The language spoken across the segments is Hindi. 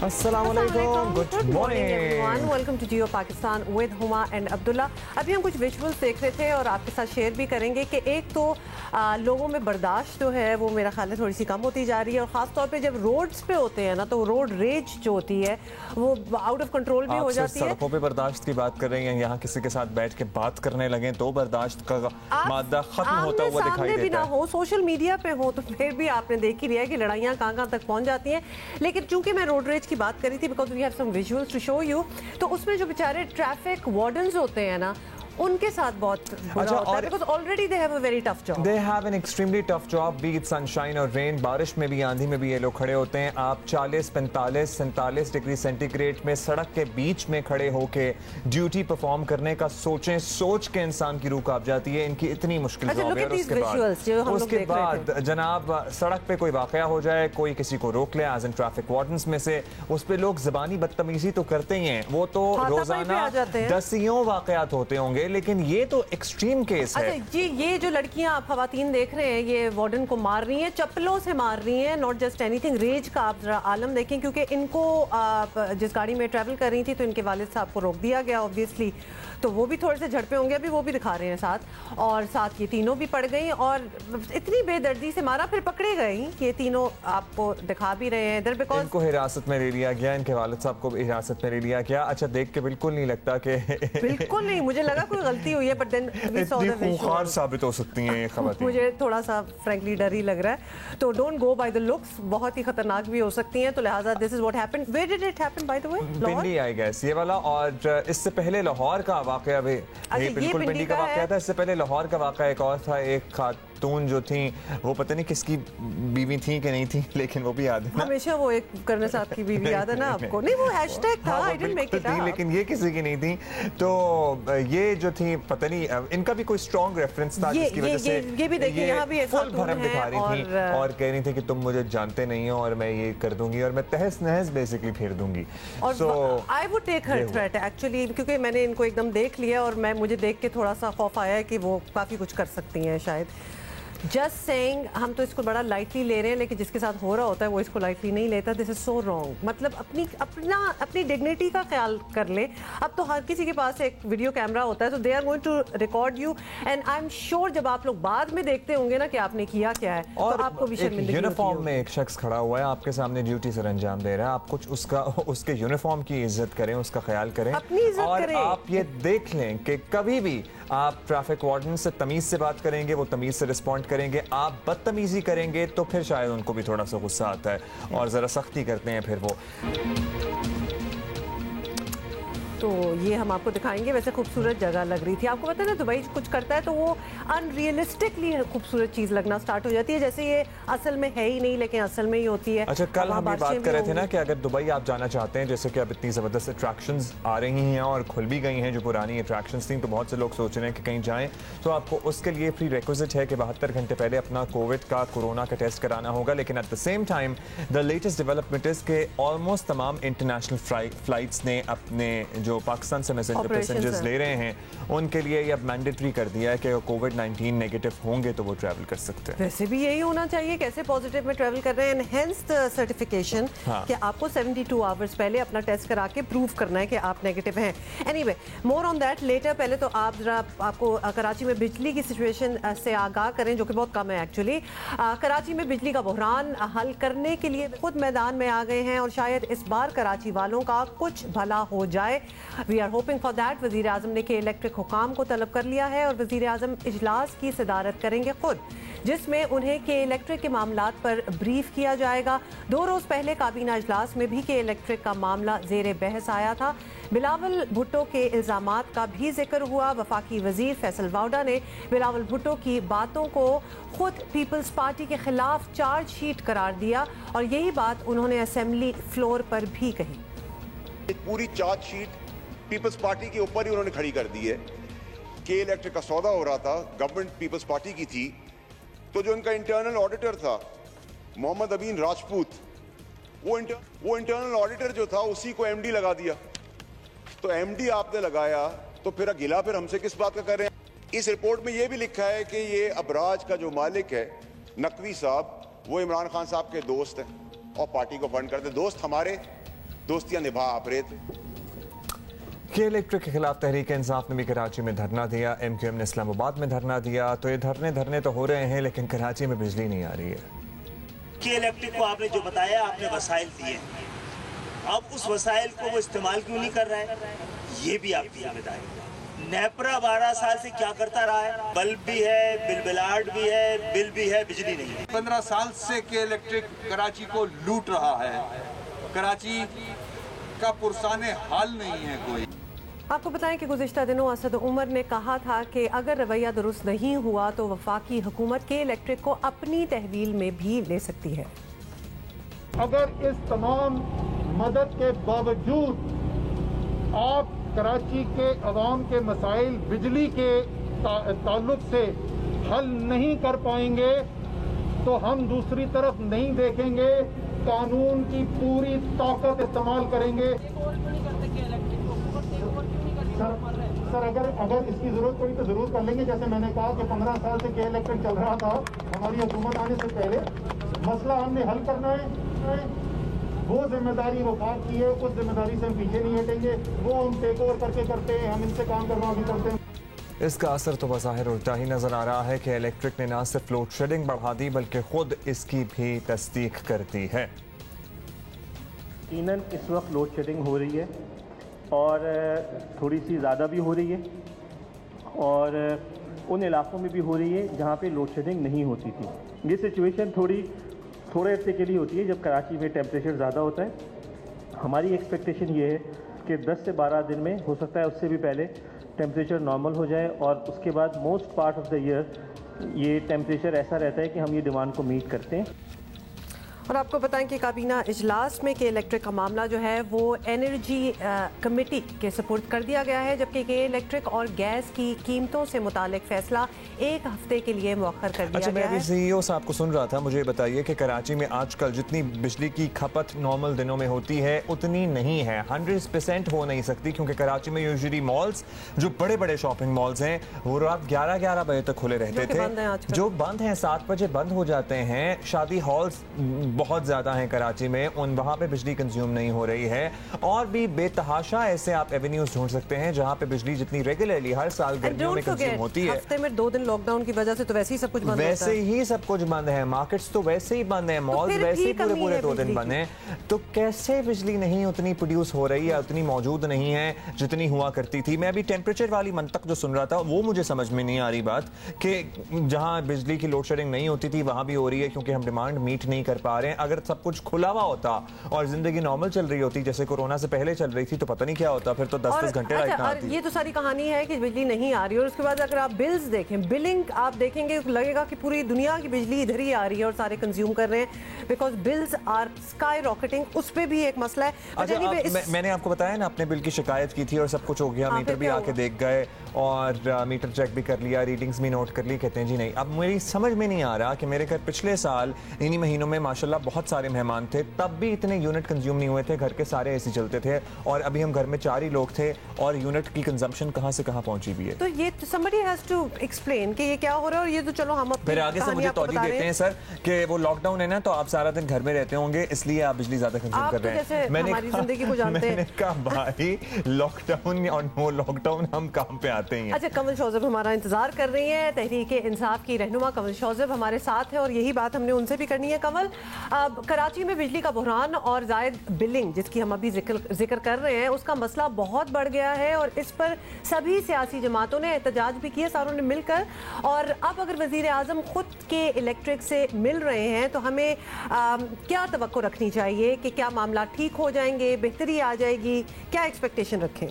अस्सलामुअलैकुम, good morning everyone, welcome to Geo Pakistan with Huma and Abdullah. अभी हम कुछ विजुअल्स देख रहे थे और आपके साथ शेयर भी करेंगे कि एक तो लोगों में बर्दाश्त जो है वो मेरा ख्याल है थोड़ी सी कम होती जा रही है, और ख़ास तौर पे जब रोड्स पे होते हैं ना तो रोड रेज जो होती है वो आउट ऑफ कंट्रोल भी हो जाती है। सड़कों पे बर्दाश्त की बात कर रही हैं, यहाँ किसी के साथ बैठ के बात करने लगे तो बर्दाश्त का मादा खत्म होता हुआ दिखाई देता है। हो सोशल मीडिया पे हो तो फिर भी आपने देख ही लिया है कि लड़ाइयाँ कहाँ तक पहुँच जाती हैं। लेकिन चूंकि मैं रोड रेज की बात करी थी because we have some visuals to show you, तो उसमें जो बेचारे ट्रैफिक वार्डन्स होते हैं ना उनके साथ बहुत बुरा होता है because already they have a very tough job. They have an extremely tough job, B it sunshine और रेन, बारिश में भी आंधी में भी ये लोग खड़े होते हैं। आप 40, 45, 47 डिग्री सेंटीग्रेड में सड़क के बीच में खड़े होके ड्यूटी परफॉर्म करने का सोचें, सोच के इंसान की रूह कांप जाती है। इनकी इतनी मुश्किल जॉब है। उसके बाद जनाब सड़क पे कोई वाकया हो जाए, कोई किसी को रोक ले एज इन ट्रैफिक वार्डन्स में से, उस पे लोग ज़बानी बदतमीजी तो करते ही हैं, वो तो रोजाना दसियों वाकयात होते होंगे, लेकिन ये तो एक्सट्रीम केस है। अच्छा जी, ये जो लड़कियां आप खवातीन देख रहे हैं ये वार्डन को मार रही हैं, चप्पलों से मार रही हैं, नॉट जस्ट एनीथिंग। रेज का आप जरा आलम देखें, क्योंकि इनको जिस गाड़ी में ट्रैवल कर रही थी तो इनके वालिद साहब को रोक दिया गया ऑब्वियसली, तो वो भी थोड़े से झड़पे होंगे, अभी वो भी दिखा रहे हैं साथ, और साथ ये तीनों भी पड़ गई और इतनी बेदर्दी से मारा, फिर पकड़े गए ये तीनों, आपको दिखा भी रहे हैं इधर। बिकॉज इनको हिरासत में ले लिया गया, इनके वालिद साहब को हिरासत में ले लिया गया। अच्छा, देख के बिल्कुल नहीं लगता कि बिल्कुल नहीं, मुझे लगा कोई गलती हुई है, बट देन खूंखार साबित हो सकती हैं ये खबरें। मुझे थोड़ा सा फ्रैंकली डर ही लग रहा है, तो don't go by the looks, बहुत ही खतरनाक भी हो सकती हैं, तो लिहाजा this is what happened. Where did it happen by the way? Pindi I guess ये वाला, और इससे पहले लाहौर का वाकया भी, ये बिल्कुल पिंडी का वाकया था। इससे पहले लाहौर का वाकया एक और था, एक खातून जो थी वो पता नहीं किसकी बीवी थी कि नहीं थी, लेकिन वो भी याद है ना, हमेशा वो एक करने साहब की बीवी याद है ना आपको? नहीं, वो हैशटैग था, I didn't make it up, लेकिन ये किसी की नहीं थी। तो ये जो थी पता नहीं, इनका भी कोई स्ट्रॉन्ग रेफरेंस था जिसकी वजह से ये भी देखिए यहाँ भी फुल भरम दिखा रही थी और कह रही थी कि तुम मुझे जानते नहीं हो और मैं ये कर दूंगी और मैं तहस नहस बेसिकली फेर दूंगी। और I would take her threat actually, क्योंकि मैंने इनको एकदम देख लिया और मुझे देख के थोड़ा सा खौफ आया है कि वो काफ़ी कुछ कर सकती हैं शायद। जस्ट सेइंग, हम तो इसको बड़ा लाइटली ले रहे हैं, लेकिन जिसके साथ हो रहा होता है वो इसको लाइटली नहीं लेता। This is so wrong. मतलब अपनी डिग्निटी का ख्याल कर ले। अब तो हर किसी के पास एक वीडियो कैमरा होता है, तो they are going to record you, and I am sure जब आप लोग बाद में देखते होंगे ना कि आपने किया क्या है, और तो आपको भी शर्मिंदगी यूनिफॉर्म में एक शख्स खड़ा हुआ है आपके सामने, ड्यूटी सर अंजाम दे रहा है, आप कुछ उसके यूनिफॉर्म की इज्जत करें, उसका ख्याल करें, अपनी इज्जत करें। आप ये देख लें कि कभी भी आप ट्रैफिक वार्डन से तमीज से बात करेंगे, वो तमीज से रिस्पॉन्ड करेंगे, आप बदतमीजी करेंगे तो फिर शायद उनको भी थोड़ा सा गुस्सा आता है और जरा सख्ती करते हैं फिर वो। तो ये हम आपको दिखाएंगे। वैसे खूबसूरत जगह लग रही थी, आपको पता है ना दुबई कुछ करता है तो वो अनरियलिस्टिकली खूबसूरत चीज लगना स्टार्ट हो जाती है, जैसे ये असल में है ही नहीं लेकिन असल में ही होती है। अच्छा, कल हम ये बात कर रहे थे ना कि अगर दुबई आप जाना चाहते हैं, जैसे कि अब इतनी ज़बरदस्त अट्रैक्शंस आ रही हैं और खुल भी गई हैं जो पुरानी अट्रैक्शंस थी, तो बहुत से लोग सोच रहे हैं कि कहीं जाएं, तो आपको उसके लिए प्री रिक्विजिट है कि 72 घंटे पहले अपना कोविड का, कोरोना का टेस्ट कराना होगा। लेकिन at the same time the latest development is के ऑलमोस्ट तमाम इंटरनेशनल फ्लाइट्स ने अपने जो पाकिस्तान से पैसेंजर्स ले रहे हैं उनके लिए ये अब मैंडेटरी कर दिया है कि कोविड-19 नेगेटिव होंगे तो वो ट्रैवल कर सकते हैं। वैसे भी यही होना चाहिए, कैसे पॉजिटिव में ट्रैवल कर रहे हैं, एनहेंस्ड सर्टिफिकेशन कि आपको 72 आवर्स पहले अपना टेस्ट करा के प्रूव करना है कि आप नेगेटिव हैं। Anyway, more on that later. पहले तो आप जरा आपको कराची में बिजली की सिचुएशन से आगाह करें, जो कि बहुत कम है एक्चुअली। कराची में बिजली का बहरान हल करने के लिए खुद मैदान में आ गए हैं और शायद इस बार कराची वालों का कुछ भला हो जाए। We are hoping for that. वज़ीर आज़म ने के इलेक्ट्रिक हुकाम को तलब कर लिया है और वज़ीर आज़म इजलास की सदारत करेंगे खुद, जिसमें उन्हें के इलेक्ट्रिक के मामलात पर ब्रीफ किया जाएगा। 2 रोज़ पहले काबीना इजलास में भी के इलेक्ट्रिक का मामला ज़ेर बहस आया था। बिलावल भुट्टो के इल्ज़ामात का भी जिक्र हुआ। वफाकी वज़ीर फैसल वाउडा ने बिलावल भुट्टो की बातों को खुद पीपल्स पार्टी के खिलाफ चार्जशीट करार दिया और यही बात उन्होंने असेंबली फ्लोर पर भी कही। पूरी चार्जशीट पीपल्स पार्टी के ऊपर ही उन्होंने खड़ी कर दी है। के इलेक्ट्रिक का सौदा हो रहा था, गवर्नमेंट पीपल्स पार्टी की थी, तो जो उनका इंटरनल ऑडिटर था मोहम्मद अबीन राजपूत, वो इंटरनल ऑडिटर जो था उसी को एमडी लगा दिया। तो एमडी आपने लगाया तो फिर गिला फिर हमसे किस बात का कर रहे हैं? इस रिपोर्ट में ये भी लिखा है कि ये अबराज का जो मालिक है नकवी साहब, वो इमरान खान साहब के दोस्त हैं और पार्टी को फंड करते। दोस्त हमारे दोस्तियां निभा आपरेत। के इलेक्ट्रिक के खिलाफ तहरीक इंसाफ ने भी कराची में धरना दिया, MQM ने इस्लामाबाद में धरना दिया। तो ये धरने तो हो रहे हैं, लेकिन कराची में बिजली नहीं आ रही है। के इलेक्ट्रिक को आपने जो बताया, आपने वसाइल दिए, अब उस वसाइल को वो इस्तेमाल क्यों नहीं कर रहा है, ये भी आपकी जिम्मेदारी है। नेपरा 12 साल से क्या करता रहा है, बल्ब भी है, बिलबिलाट भी है, बिल भी है, बिजली नहीं है। 15 साल से के इलेक्ट्रिक कराची को लूट रहा है। कराची का पुरसाने हाल नहीं है कोई। आपको बताएं कि गुज़िश्ता दिनों असद उमर ने कहा था कि अगर रवैया दुरुस्त नहीं हुआ तो वफाकी हुकूमत के इलेक्ट्रिक को अपनी तहवील में भी ले सकती है। अगर इस तमाम मदद के बावजूद आप कराची के अवाम के मसाइल बिजली के ताल्लुक से हल नहीं कर पाएंगे तो हम दूसरी तरफ नहीं देखेंगे, कानून की पूरी ताकत इस्तेमाल करेंगे। सर अगर इसकी जरूरत पड़ी तो जरूर कर लेंगे। जैसे मैंने कहा कि 15 साल से के इलेक्ट्रिक चल रहा था, हमारी हुकूमत आने से पहले मसला हमने हल करना है। वो जिम्मेदारी वफाक की है, उस जिम्मेदारी से हम पीछे नहीं हटेंगे। वो हम टेक ओवर करके करते हैं, हम इनसे काम करवा भी करते हैं। इसका असर तो बज़ाहिर उल्टा ही नजर आ रहा है कि इलेक्ट्रिक ने न सिर्फ लोड शेडिंग बढ़ा दी बल्कि खुद इसकी भी तस्दीक करती है। यकीनन इस वक्त लोड शेडिंग हो रही है और थोड़ी सी ज़्यादा भी हो रही है, और उन इलाकों में भी हो रही है जहाँ पे लोड शेडिंग नहीं होती थी। ये सिचुएशन थोड़े अर्से के लिए होती है जब कराची में टेम्परेचर ज़्यादा होता है। हमारी एक्सपेक्टेशन ये है कि 10 से 12 दिन में, हो सकता है उससे भी पहले, टेम्परेचर नॉर्मल हो जाए और उसके बाद most part of the year ये टेम्परेचर ऐसा रहता है कि हम ये डिमांड को मीट करते हैं। और आपको बताएं कि काबीना इजलास में के इलेक्ट्रिक का मामला जो है वो एनर्जी कमेटी के सपुर्द कर दिया गया है, जबकि के इलेक्ट्रिक और गैस की कीमतों से मुतालिक फैसला 1 हफ्ते के लिए मौखर कर दिया गया है। मैं CEO साहब को सुन रहा था, मुझे बताइए कि कराची में आजकल जितनी बिजली की खपत नॉर्मल दिनों में होती है उतनी नहीं है, 100% हो नहीं सकती, क्योंकि कराची में यूजुअली मॉल्स, जो बड़े बड़े शॉपिंग मॉल्स हैं, वो रात 11 बजे तक खुले रहते थे, जो बंद हैं 7 बजे बंद हो जाते हैं। शादी हॉल्स बहुत ज्यादा हैं कराची में, उन वहां पे बिजली कंज्यूम नहीं हो रही है। और भी बेतहाशा ऐसे आप एवेन्यूज ढूंढ सकते हैं जहां पे बिजली जितनी रेगुलरली हर साल गर्मियों में कंज्यूम होती है। हफ्ते में 2 दिन लॉकडाउन की वजह से तो वैसे ही सब कुछ बंद होता है। वैसे ही सब कुछ बंद है, मार्केट्स तो वैसे ही बंद है, मॉल्स वैसे ही पूरे 2 दिन बंद हैं। तो कैसे बिजली नहीं उतनी प्रोड्यूस हो रही है, उतनी मौजूद नहीं है जितनी हुआ करती थी। मैं अभी टेम्परेचर वाली मंतक जो सुन रहा था वो मुझे समझ में नहीं आ रही बात, कि जहां बिजली की लोड शेडिंग नहीं होती थी वहां भी हो रही है, क्योंकि हम डिमांड मीट नहीं कर पा रहे हैं। अगर सब कुछ खुला हुआ होता और जिंदगी नॉर्मल चल रही होती जैसे कोरोना से पहले चल रही थी तो पता नहीं क्या होता, फिर तो 10-10 घंटे लाइट ना आती। ये तो सारी कहानी है कि बिजली नहीं आ रही, और उसके बाद अगर आप बिल्स देखें, बिलिंग आप देखेंगे, लगेगा कि पूरी दुनिया की बिजली इधर ही आ रही है और सारे कंज्यूम कर रहे हैं, because bills are skyrocketing. उस पर भी एक मसला है। अच्छा, मैंने आपको बताया ना, अपने बिल की शिकायत की थी और सब कुछ हो गया, मीटर भी आके देख गए और मीटर चेक भी कर लिया, रीडिंग्स भी नोट कर ली। कहते हैं जी नहीं। अब मेरी समझ में नहीं आ रहा कि मेरे घर पिछले साल इन्हीं महीनों में माशाल्लाह बहुत सारे मेहमान थे, तब भी इतने यूनिट कंज्यूम नहीं हुए थे, घर के सारे एसी चलते थे, और अभी हम घर में 4 ही लोग थे और यूनिट की कंजम्पशन कहां से कहां पहुंची भी है। तो ये somebody has to explain कि ये क्या हो रहा है। और ये तो चलो हम फिर आगे से मुझे तौजीह देते हैं सर कि वो लॉकडाउन है ना, तो आप सारा दिन घर में रहते होंगे इसलिए आप बिजली ज्यादा कंज्यूम कर रहे हैं। हमारी जिंदगी को जानते हैं। मैंने कहा भाई लॉकडाउन और नो लॉकडाउन हम काम पे आते हैं। अच्छा, कमल शौजब हमारा इंतजार कर रही है, तहरीक इंसाफ की रहनुमा कमल शौजब हमारे साथ है और यही बात हमने उनसे भी करनी है। कमल, अब कराची में बिजली का बुहरान और जायद बिलिंग जिसकी हम अभी जिक्र कर रहे हैं, उसका मसला बहुत बढ़ गया है और इस पर सभी सियासी जमातों ने एहतजाज भी किया, सारों ने मिलकर। और अब अगर वजीर आजम खुद के इलेक्ट्रिक से मिल रहे हैं तो हमें क्या तवक्को रखनी चाहिए कि क्या मामला ठीक हो जाएंगे, बेहतरी आ जाएगी, क्या एक्सपेक्टेशन रखें?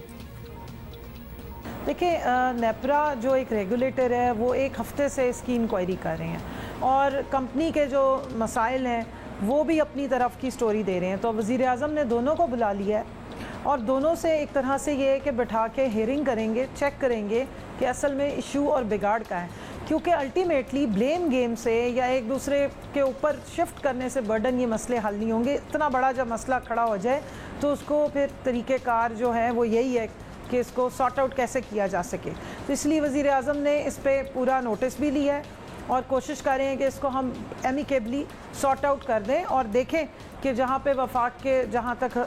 देखिए, नेपरा जो एक रेगुलेटर है वो 1 हफ्ते से इसकी इंक्वायरी कर रहे हैं और कंपनी के जो मसाइल हैं वो भी अपनी तरफ की स्टोरी दे रहे हैं। तो वज़ीर आज़म ने दोनों को बुला लिया है और दोनों से एक तरह से ये है कि बैठा के हियरिंग करेंगे, चेक करेंगे कि असल में इशू और बिगाड़ का है, क्योंकि अल्टीमेटली ब्लेम गेम से या एक दूसरे के ऊपर शिफ्ट करने से बर्डन ये मसले हल नहीं होंगे। इतना बड़ा जब मसला खड़ा हो जाए तो उसको फिर तरीक़ेकार जो है वो यही है कि इसको सॉर्ट आउट कैसे किया जा सके। तो इसलिए वज़ीर आज़म ने इस पर पूरा नोटिस भी लिया है और कोशिश कर रहे हैं कि इसको हम एमिकेबली सॉर्ट आउट कर दें और देखें कि जहाँ पे वफाक के जहाँ तक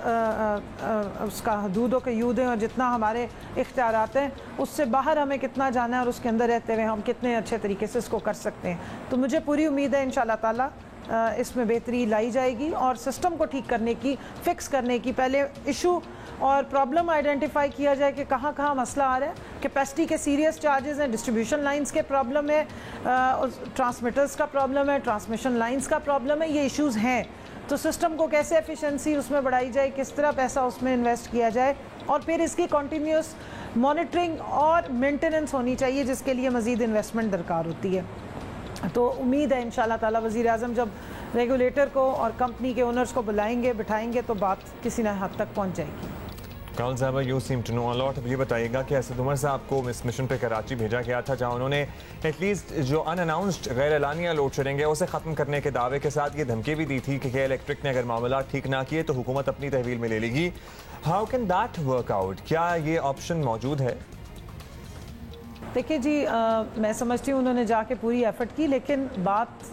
उसका हदूदों के यूद हैं और जितना हमारे इख्तियारात हैं उससे बाहर हमें कितना जाना है और उसके अंदर रहते हुए हम कितने अच्छे तरीके से इसको कर सकते हैं। तो मुझे पूरी उम्मीद है इंशाअल्लाह ताला इसमें बेहतरी लाई जाएगी और सिस्टम को ठीक करने की, फिक्स करने की, पहले इशू और प्रॉब्लम आइडेंटिफाई किया जाए कि कहाँ कहाँ मसला आ रहा है। कैपेसिटी के सीरियस चार्जेस हैं, डिस्ट्रीब्यूशन लाइंस के प्रॉब्लम है, ट्रांसमिटर्स का प्रॉब्लम है, ट्रांसमिशन लाइंस का प्रॉब्लम है, ये इश्यूज़ हैं। तो सिस्टम को कैसे एफिशिएंसी उसमें बढ़ाई जाए, किस तरह पैसा उसमें इन्वेस्ट किया जाए और फिर इसकी कॉन्टीन्यूस मॉनिटरिंग और मेंटेनेंस होनी चाहिए, जिसके लिए मज़ीद इन्वेस्टमेंट दरकार होती है। तो उम्मीद है इंशाअल्लाह ताला वज़ीर आज़म जब रेगुलेटर को और कंपनी के ओनर्स को बुलाएंगे, बिठाएंगे तो बात किसी न हद तक पहुंच जाएगी। कर्नल साहबा, you seem to know a lot. अब ये बताइएगा कि असद उमर साहब को इस मिशन पे कराची भेजा गया था जहां उन्होंने एटलीस्ट जो अनअनाउंस्ड गैर एलानिया लोड शेडिंग है उसे ख़त्म करने के दावे के साथ ये धमकी भी दी थी कि KL इलेक्ट्रिक ने अगर मामला ठीक ना किए तो हुकूमत अपनी तहवील में ले लेगी। How can that work out? क्या ये ऑप्शन मौजूद है? देखिए जी, मैं समझती हूँ उन्होंने जाके पूरी एफर्ट की, लेकिन बात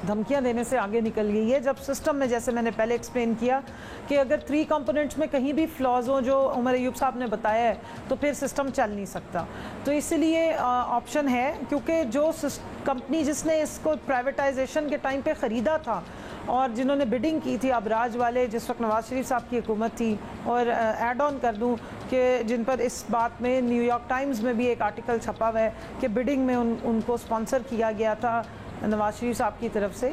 धमकियाँ देने से आगे निकल गई है। जब सिस्टम में, जैसे मैंने पहले एक्सप्लेन किया कि अगर 3 कंपोनेंट्स में कहीं भी फ्लॉज हो जो उमर अयूब साहब ने बताया है तो फिर सिस्टम चल नहीं सकता। तो इसलिए ऑप्शन है, क्योंकि जो कंपनी जिसने इसको प्राइवेटाइजेशन के टाइम पे ख़रीदा था और जिन्होंने बिडिंग की थी अबराज वाले, जिस वक्त नवाज शरीफ साहब की हुकूमत थी, और ऐड ऑन कर दूं कि जिन पर इस बात में न्यूयॉर्क टाइम्स में भी एक आर्टिकल छपा हुआ है कि बिडिंग में उनको स्पॉन्सर किया गया था नवाज शरीफ साहब की तरफ से,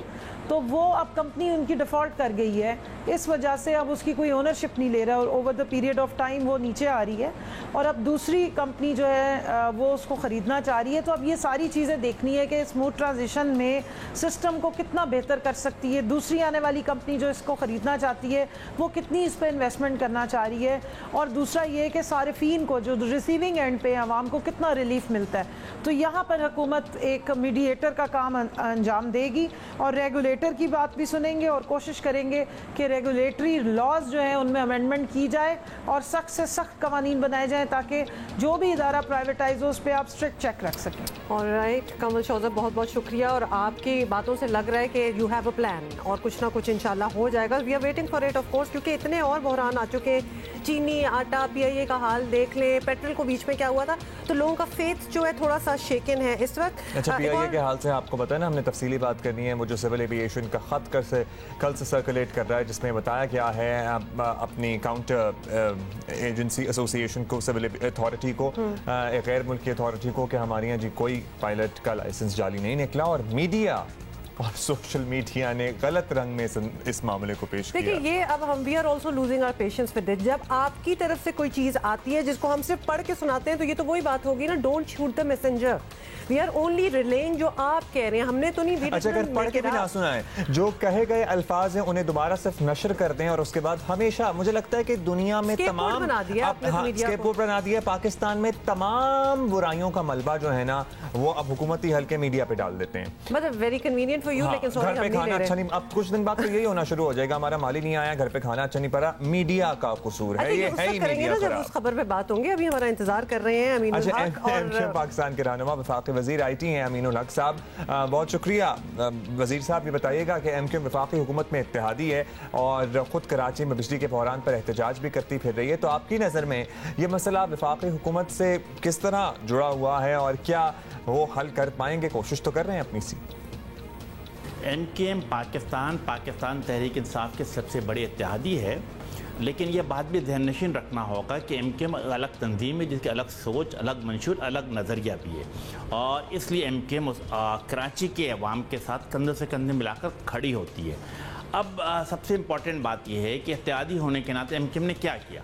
तो वो अब कंपनी उनकी डिफ़ॉल्ट कर गई है। इस वजह से अब उसकी कोई ओनरशिप नहीं ले रहा और over the period of time वो नीचे आ रही है और अब दूसरी कंपनी जो है वो उसको ख़रीदना चाह रही है। तो अब ये सारी चीज़ें देखनी है कि स्मूथ ट्रांजिशन में सिस्टम को कितना बेहतर कर सकती है। दूसरी आने वाली कंपनी जो इसको ख़रीदना चाहती है वो कितनी इस पर इन्वेस्टमेंट करना चाह रही है, और दूसरा ये कि सारिफीन को जो रिसीविंग एंड पे आवाम को कितना रिलीफ मिलता है। तो यहाँ पर हुकूमत एक मीडिएटर का काम अंजाम देगी और रेगुलेटर की बात भी सुनेंगे और कोशिश करेंगे कि रेगुलेटरी लॉज जो हैं उनमें अमेंडमेंट की जाए और सख्त से सख्त कवानीन बनाए जाएं ताकि जो भी इदारा प्राइवेटाइज हो उस पर आप स्ट्रिक्ट चेक रख सकें। ऑलराइट कमल शौज़ब, बहुत बहुत शुक्रिया, और आपकी बातों से लग रहा है कि यू हैव अ प्लान और कुछ ना कुछ इंशाल्लाह हो जाएगा। We are waiting for it of course, क्योंकि इतने और बहरान आ चुके, चीनी, आटा, PIA का हाल देख लें, पेट्रोल को बीच में क्या हुआ था, तो लोगों का फेथ जो है थोड़ा सा शेकन है इस वक्त। अच्छा, PIA के हाल से आपको पता है ना, हमने तफसीली बात करनी है। वो जो सिविल एविएशन का खत कल से सर्कुलेट कर रहा है जिसमें बताया गया है अपनी काउंटर एजेंसी एसोसिएशन को, सिविल अथॉरिटी को, एक गैर मुल्की अथॉरिटी को, कि हमारे यहाँ जी कोई पायलट का लाइसेंस जाली नहीं निकला, और मीडिया और सोशल मीडिया ने गलत रंग में इस मामले को पेश किया। देखिए, ये अब हम we are also losing our patience with it. जब आपकी तरफ से कोई चीज़ आती है जिसको हम सिर्फ पढ़ के सुनाते हैं तो ये तो वही बात होगी ना, don't shoot the messenger, we are only relaying जो आप कह रहे हैं, हमने तो नहीं। अच्छा, अगर पढ़ के भी ना सुनाएं, जो कहे गए अल्फाज हैं उन्हें दोबारा सिर्फ नशर कर दें और उसके बाद हमेशा, मुझे लगता है कि दुनिया में तमाम स्केपबोर्ड बना दिया, पाकिस्तान में तमाम बुराइयों का मलबा जो है ना वो अब हुकूमती हल्के मीडिया पे डाल देते हैं। मतलब वेरी कन्वीनियंट फॉर यू, लेकिन घर पे खाना अच्छा नहीं, अब कुछ दिन बाद तो यही होना शुरू हो जाएगा, हमारा माल ही नहीं आया, घर पे खाना अच्छा नहीं पड़ा, मीडिया का कसूर है। ये है ही मीडिया जब उस खबर पे बात होंगे, अभी हमारा इंतजार कर रहे हैं अमीनुल हक और पाकिस्तान के रहनुमा वफाकी वजीर IT हैं अमीनुल हक साहब। बहुत शुक्रिया वजीर साहब। ये बताइएगा कि MKM वफाकी हुकूमत में इत्तेहादी है और खुद कराची में बिजली के बहरान पर एहतजाज भी करती फिर रही है, तो आपकी नज़र में ये मसला वफाकी हुकूमत से किस तरह जुड़ा हुआ है और क्या वो हल कर पाएंगे? कोशिश तो कर रहे हैं अपनी सी। MKM पाकिस्तान तहरीक इंसाफ के सबसे बड़े इत्तेहादी है, लेकिन यह बात भी ध्यान नशीन रखना होगा कि MKM अलग तंजीम है जिसकी अलग सोच, अलग मंशूर, अलग नज़रिया भी है, और इसलिए MKM कराची के अवाम के साथ कंधे से कंधे मिलाकर खड़ी होती है। अब सबसे इम्पॉर्टेंट बात यह है कि इत्तेहादी होने के नाते MKM ने क्या किया।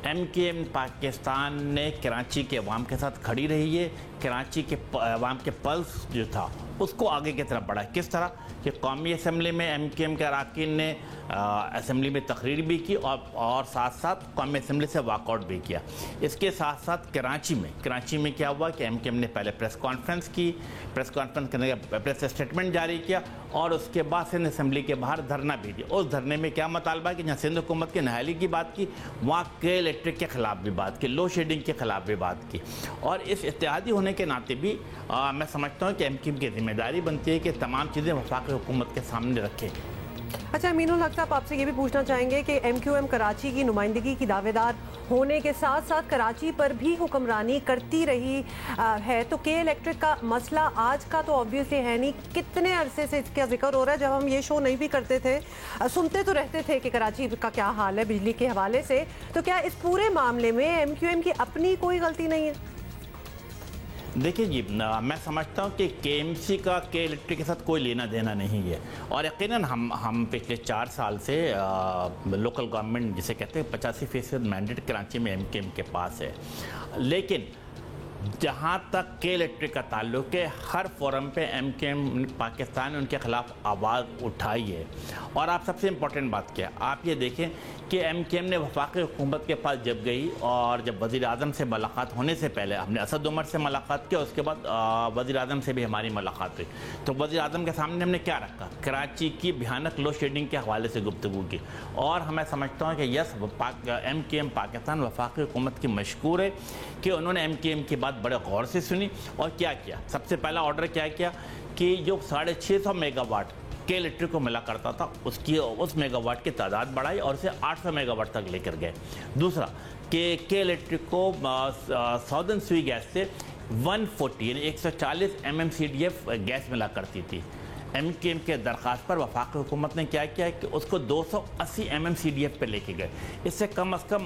MKM पाकिस्तान ने कराची के अवाम के साथ खड़ी रही है, कराची के अवाम के पल्स जो था उसको आगे की तरफ बढ़ा। किस तरह कि कौमी असम्बली में MKM के अरकान ने असम्बली में तकरीर भी की और साथ साथ कौमी असम्बली से वॉकआउट भी किया। इसके साथ साथ कराची में क्या हुआ कि MKM ने पहले प्रेस कॉन्फ्रेंस की, प्रेस कॉन्फ्रेंस करने का प्रेस स्टेटमेंट जारी किया और उसके बाद सिंध असम्बली के बाहर धरना भी दिया। उस धरने में क्या मुतालबा कि जहाँ सिंध हुकूमत की नहाली की बात की, वहाँ KL इलेक्ट्रिक के ख़िलाफ़ भी बात की, लो शेडिंग के ख़िलाफ़ भी बात की। और इस इत्तेहादी होने के नाते भी मैं समझता हूँ कि MKM की जिम्मेदारी बनती है कि तमाम चीज़ें वफाकी हुकूमत के सामने रखें। अच्छा अमीनुल हक साहब, आपसे ये भी पूछना चाहेंगे कि MQM कराची की नुमाइंदगी की दावेदार होने के साथ साथ कराची पर भी हुक्मरानी करती रही है, तो के इलेक्ट्रिक का मसला आज का तो ऑब्वियसली है नहीं, कितने अरसे से इसका जिक्र हो रहा है? जब हम ये शो नहीं भी करते थे सुनते तो रहते थे कि कराची का क्या हाल है बिजली के हवाले से, तो क्या इस पूरे मामले में MQM की अपनी कोई गलती नहीं है? देखिए जी, मैं समझता हूँ कि KMC का के इलेक्ट्रिक के साथ कोई लेना देना नहीं है, और यकीनन हम पिछले 4 साल से लोकल गवर्नमेंट जिसे कहते हैं 85% मैंडेट कराची में MKM के पास है। लेकिन जहाँ तक के इलेक्ट्रिक का ताल्लुक है, हर फोरम पे MKM पाकिस्तान ने उनके ख़िलाफ़ आवाज़ उठाई है। और आप सबसे इम्पोर्टेंट बात क्या, आप ये देखें कि MKM ने वफाकी हुकूमत के पास जब गई और जब वज़ीर आज़म से मुलाकात होने से पहले हमने असद उमर से मुलाकात की, उसके बाद वज़ीर आज़म से भी हमारी मुलाकात हुई, तो वज़ीर आज़म के सामने हमने क्या रखा? कराची की भयानक लोड शेडिंग के हवाले से गुफ्तगू की। और मैं समझता हूँ कि यस, MKM पाकिस्तान वफाकी हुकूमत की मशकूर है कि उन्होंने MKM की बात बड़े गौर से सुनी और क्या किया। सबसे पहला ऑर्डर क्या किया कि जो 650 मेगावाट के इलेक्ट्रिक को मिला करता था उस मेगावाट की तादाद बढ़ाई और उसे 800 मेगावाट तक लेकर गए। दूसरा कि के इलेक्ट्रिक को साउदर्न स्वी गैस से 140 यानी 140 MMCDF गैस मिला करती थी। MKM के दरख्वास्त पर वफाकी हुकूमत ने क्या किया कि उसको 280 MMCDF पे लेके गए। इससे कम अज़ कम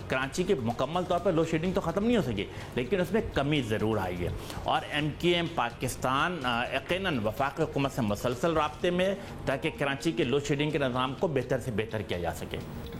कराची के मुकम्मल तौर पर लोड शेडिंग तो ख़त्म नहीं हो सकी, लेकिन उसमें कमी ज़रूर आई है। और MKM पाकिस्तान यकीनन वफाकी हुकूमत से मुसलसल राब्ते में, ताकि कराची के लोड शेडिंग के निज़ाम को बेहतर से बेहतर किया जा सके।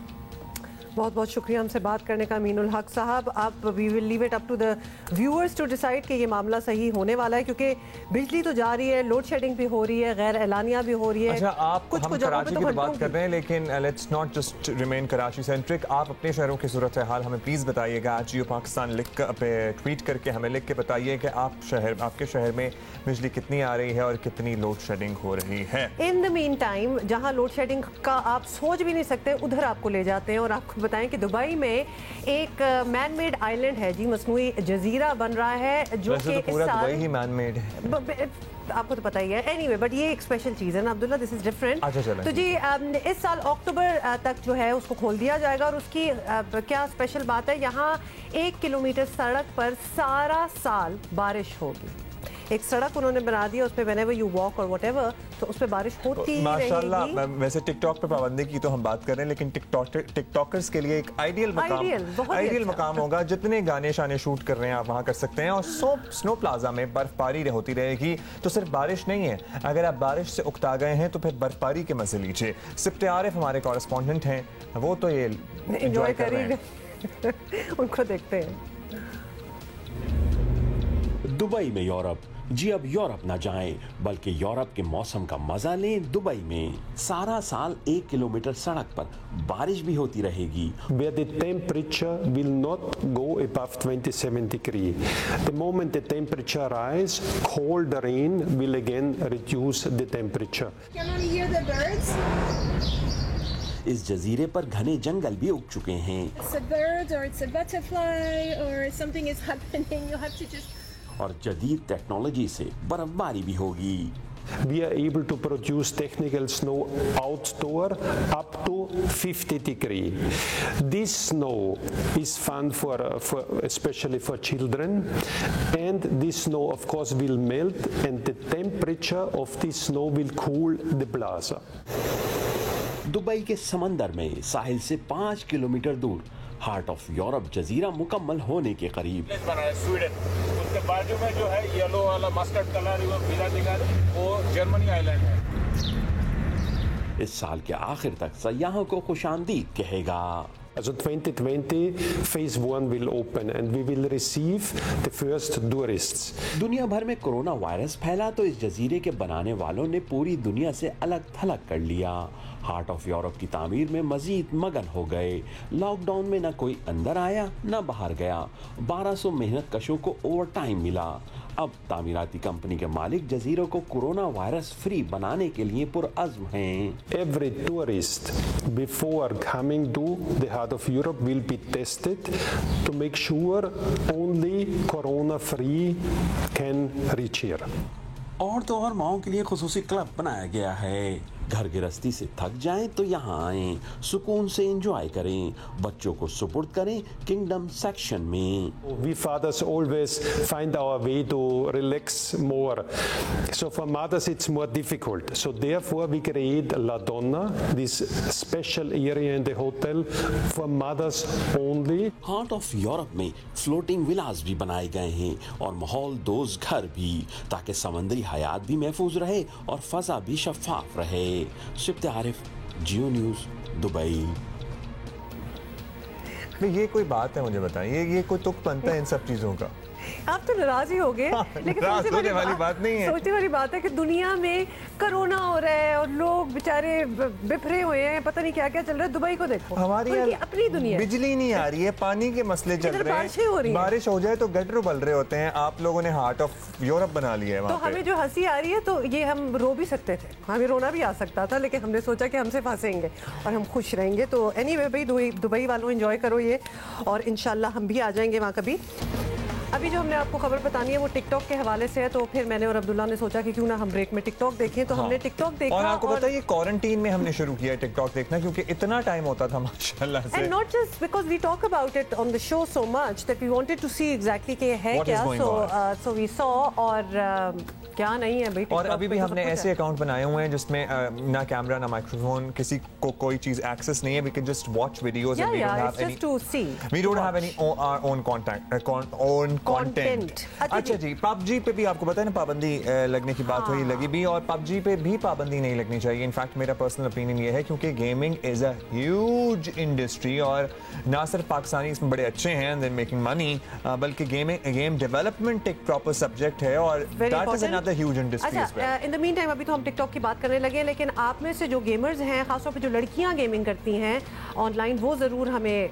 बहुत बहुत शुक्रिया हमसे बात करने का अमीनुल हक साहब। अब we will leave it up to the viewers to decide कि ये मामला सही होने वाला है, क्योंकि बिजली तो जा रही है, लोड शेडिंग भी हो रही है, गैर एलानिया भी हो रही है। अच्छा, आप कुछ कराची की बात कर रहे हैं, लेकिन let's not just remain Karachi centric. आप अपने शहरों की सूरत हाल हमें प्लीज़ बताइएगा। आज जियो पाकिस्तान लिख पे ट्वीट करके हमें लिख के बताइए कि आपके शहर में बिजली कितनी आ रही है और कितनी लोड शेडिंग हो रही है। इन द मीन टाइम, जहाँ लोड शेडिंग का आप सोच भी नहीं सकते, उधर आपको ले जाते हैं और आपको बताएं कि दुबई में एक मैन मेड आइलैंड है जी, मसनूई जजीरा बन रहा है, जो कि पूरा दुबई ही मैन मेड है, आपको तो पता ही है। एनीवे, बट ये एक स्पेशल चीज़ है ना अब्दुल्ला, दिस इज डिफरेंट। तो जी इस साल अक्टूबर तक जो है उसको खोल दिया जाएगा, और उसकी क्या स्पेशल बात है, यहाँ 1 किलोमीटर सड़क पर सारा साल बारिश होगी। एक सड़क उन्होंने बना दी है, उस पर व्हेनेवर यू वॉक और व्हाटएवर, तो उस पर बारिश होती ही माशाल्लाह। रहेगी। वैसे टिकटॉक पे पाबंदी की तो हम बात कर रहे हैं, लेकिन टिकटॉकर्स के लिए एक आइडियल मकाम होगा। जितने गाने शाने शूट कर रहे हैं आप वहाँ कर सकते हैं। और स्नो प्लाजा में बर्फबारी होती रहेगी, तो सिर्फ बारिश नहीं है, अगर आप बारिश से उकता गए हैं तो फिर बर्फबारी के मजे लीजिए। सिफ्त आरिफ हमारे कॉरेस्पॉन्डेंट हैं, वो तो ये एंजॉय कर रहे हैं। उनको देखते हैं। दुबई में यूरोप, जी अब यूरोप ना जाएं, बल्कि यूरोप के मौसम का मजा लें दुबई में। सारा साल 1 किलोमीटर सड़क पर बारिश भी होती रहेगी। Where the temperature will not go above 27 degrees. The moment the temperature rise, cold rain will again reduce the temperature. Can you hear the birds? इस जजीरे पर घने जंगल भी उग चुके हैं। It's a bird or it's a butterfly or something is happening. You have to just और जदीद टेक्नोलॉजी से बर्फबारी भी होगी। We are able to produce technical snow outdoor up to 50 degrees. This snow is fun for especially for children, and this snow of course will melt, and the temperature of this snow will cool the plaza. Dubai के समंदर में साहिल से 5 किलोमीटर दूर हार्ट ऑफ यूरोप जजीरा मुकम्मल होने के करीब। स्वीडन, उसके बाजू में जो है येलो वाला मस्टर्ड कलर वो जर्मनी आइलैंड है। इस साल के आखिर तक सयाहों को खुशामदीद कहेगा। So 2020 phase 1 will open and we will receive the first tourists. दुनिया भर में कोरोना वायरस फैला तो इस जजीरे के बनाने वालों ने पूरी दुनिया से अलग थलग कर लिया। हार्ट ऑफ यूरोप की तामीर में मजीद मगन हो गए। लॉकडाउन में न कोई अंदर आया न बाहर गया। 1200 मेहनत कशों को ओवर टाइम मिला। अब तामीराती कंपनी के मालिक जजीरों को कोरोना वायरस फ्री बनाने के लिए पुरअज़्म हैं। Every tourist before coming to the heart of Europe will be tested to make sure only corona free can reach here. और तो और माओं के लिए खुसूसी क्लब बनाया गया है। घर गृहस्थी से थक जाएं तो यहाँ आएं, सुकून से एंजॉय करें, बच्चों को सुपुर्द करें किंगडम सेक्शन में। We fathers always find our way to relax more. So for mothers it's more difficult. So therefore we create La Donna, this special area in the hotel for mothers only. Heart of Europe में फ्लोटिंग विलास भी बनाए गए हैं और माहौल दोस्त घर भी, ताकि समंदरी हयात भी महफूज रहे और फजा भी शफाफ रहे। शिफ्त आरिफ, जियो न्यूज़, दुबई। ये कोई बात है, मुझे बताइए, ये कोई तुक बनता है इन सब चीज़ों का? आप तो नाराज ही हो गए, लेकिन सोचने वाली बात नहीं है। सोचने वाली बात है कि दुनिया में कोरोना हो रहा है और लोग बेचारे बिफरे हुए हैं, पता नहीं क्या क्या चल रहा है। दुबई को देखो, हमारी अपनी दुनिया, बिजली नहीं आ रही है, पानी के मसले चल रहे हैं, बारिश हो जाए तो गटर उबल रहे होते हैं। आप लोगों ने हार्ट ऑफ यूरोप बना लिया है। तो हमें जो हंसी आ रही है, तो ये हम रो भी सकते थे, हमें रोना भी आ सकता था, लेकिन हमने सोचा कि हमसे फंसेंगे और हम खुश रहेंगे। तो एनीवे भाई, दुबई वालों एंजॉय करो ये, और इंशाल्लाह हम भी आ जाएंगे वहाँ कभी। अभी जो हमने आपको खबर बतानी है वो टिकटॉक के हवाले से है, तो फिर मैंने और अब्दुल्ला ने सोचा कि क्यों ना हम ब्रेक में टिकटॉक देखें। तो हमने टिकटॉक देखा, और आपको पता है ये क्वारंटीन में हमने शुरू किया टिकटॉक देखना, क्योंकि इतना टाइम होता था माशाल्लाह से। And not just because we talk about it on the show so much that we wanted to see exactly कि है क्या। सो वी सॉ, और क्या नहीं है भाई। और अभी भी हमने ऐसे अकाउंट बनाए हुए हैं जिसमें ना कैमरा ना माइक्रोफोन, किसी को कोई चीज एक्सेस नहीं है। We can just watch videos and we don't have any own content. अच्छा जी, पबजी पे भी आपको पता है ना पाबंदी लगने की बात हुई, लगी भी, और पबजी पे भी पाबंदी नहीं लगनी चाहिए। इनफैक्ट मेरा पर्सनल ओपिनियन ये है, क्योंकि gaming is a huge industry और ना सिर्फ पाकिस्तानी इसमें बड़े अच्छे हैं देन मेकिंग मनी, बल्कि गेम डेवलपमेंट एक प्रॉपर सब्जेक्ट है और that is another huge industry as well. In the mean time अभी तो हम टिकटॉक की बात करने लगे हैं, लेकिन आप में से जो गेमर्स हैं, खासतौर पे जो लड़कियां गेमिंग करती हैं ऑनलाइन, वो ज़रूर हमें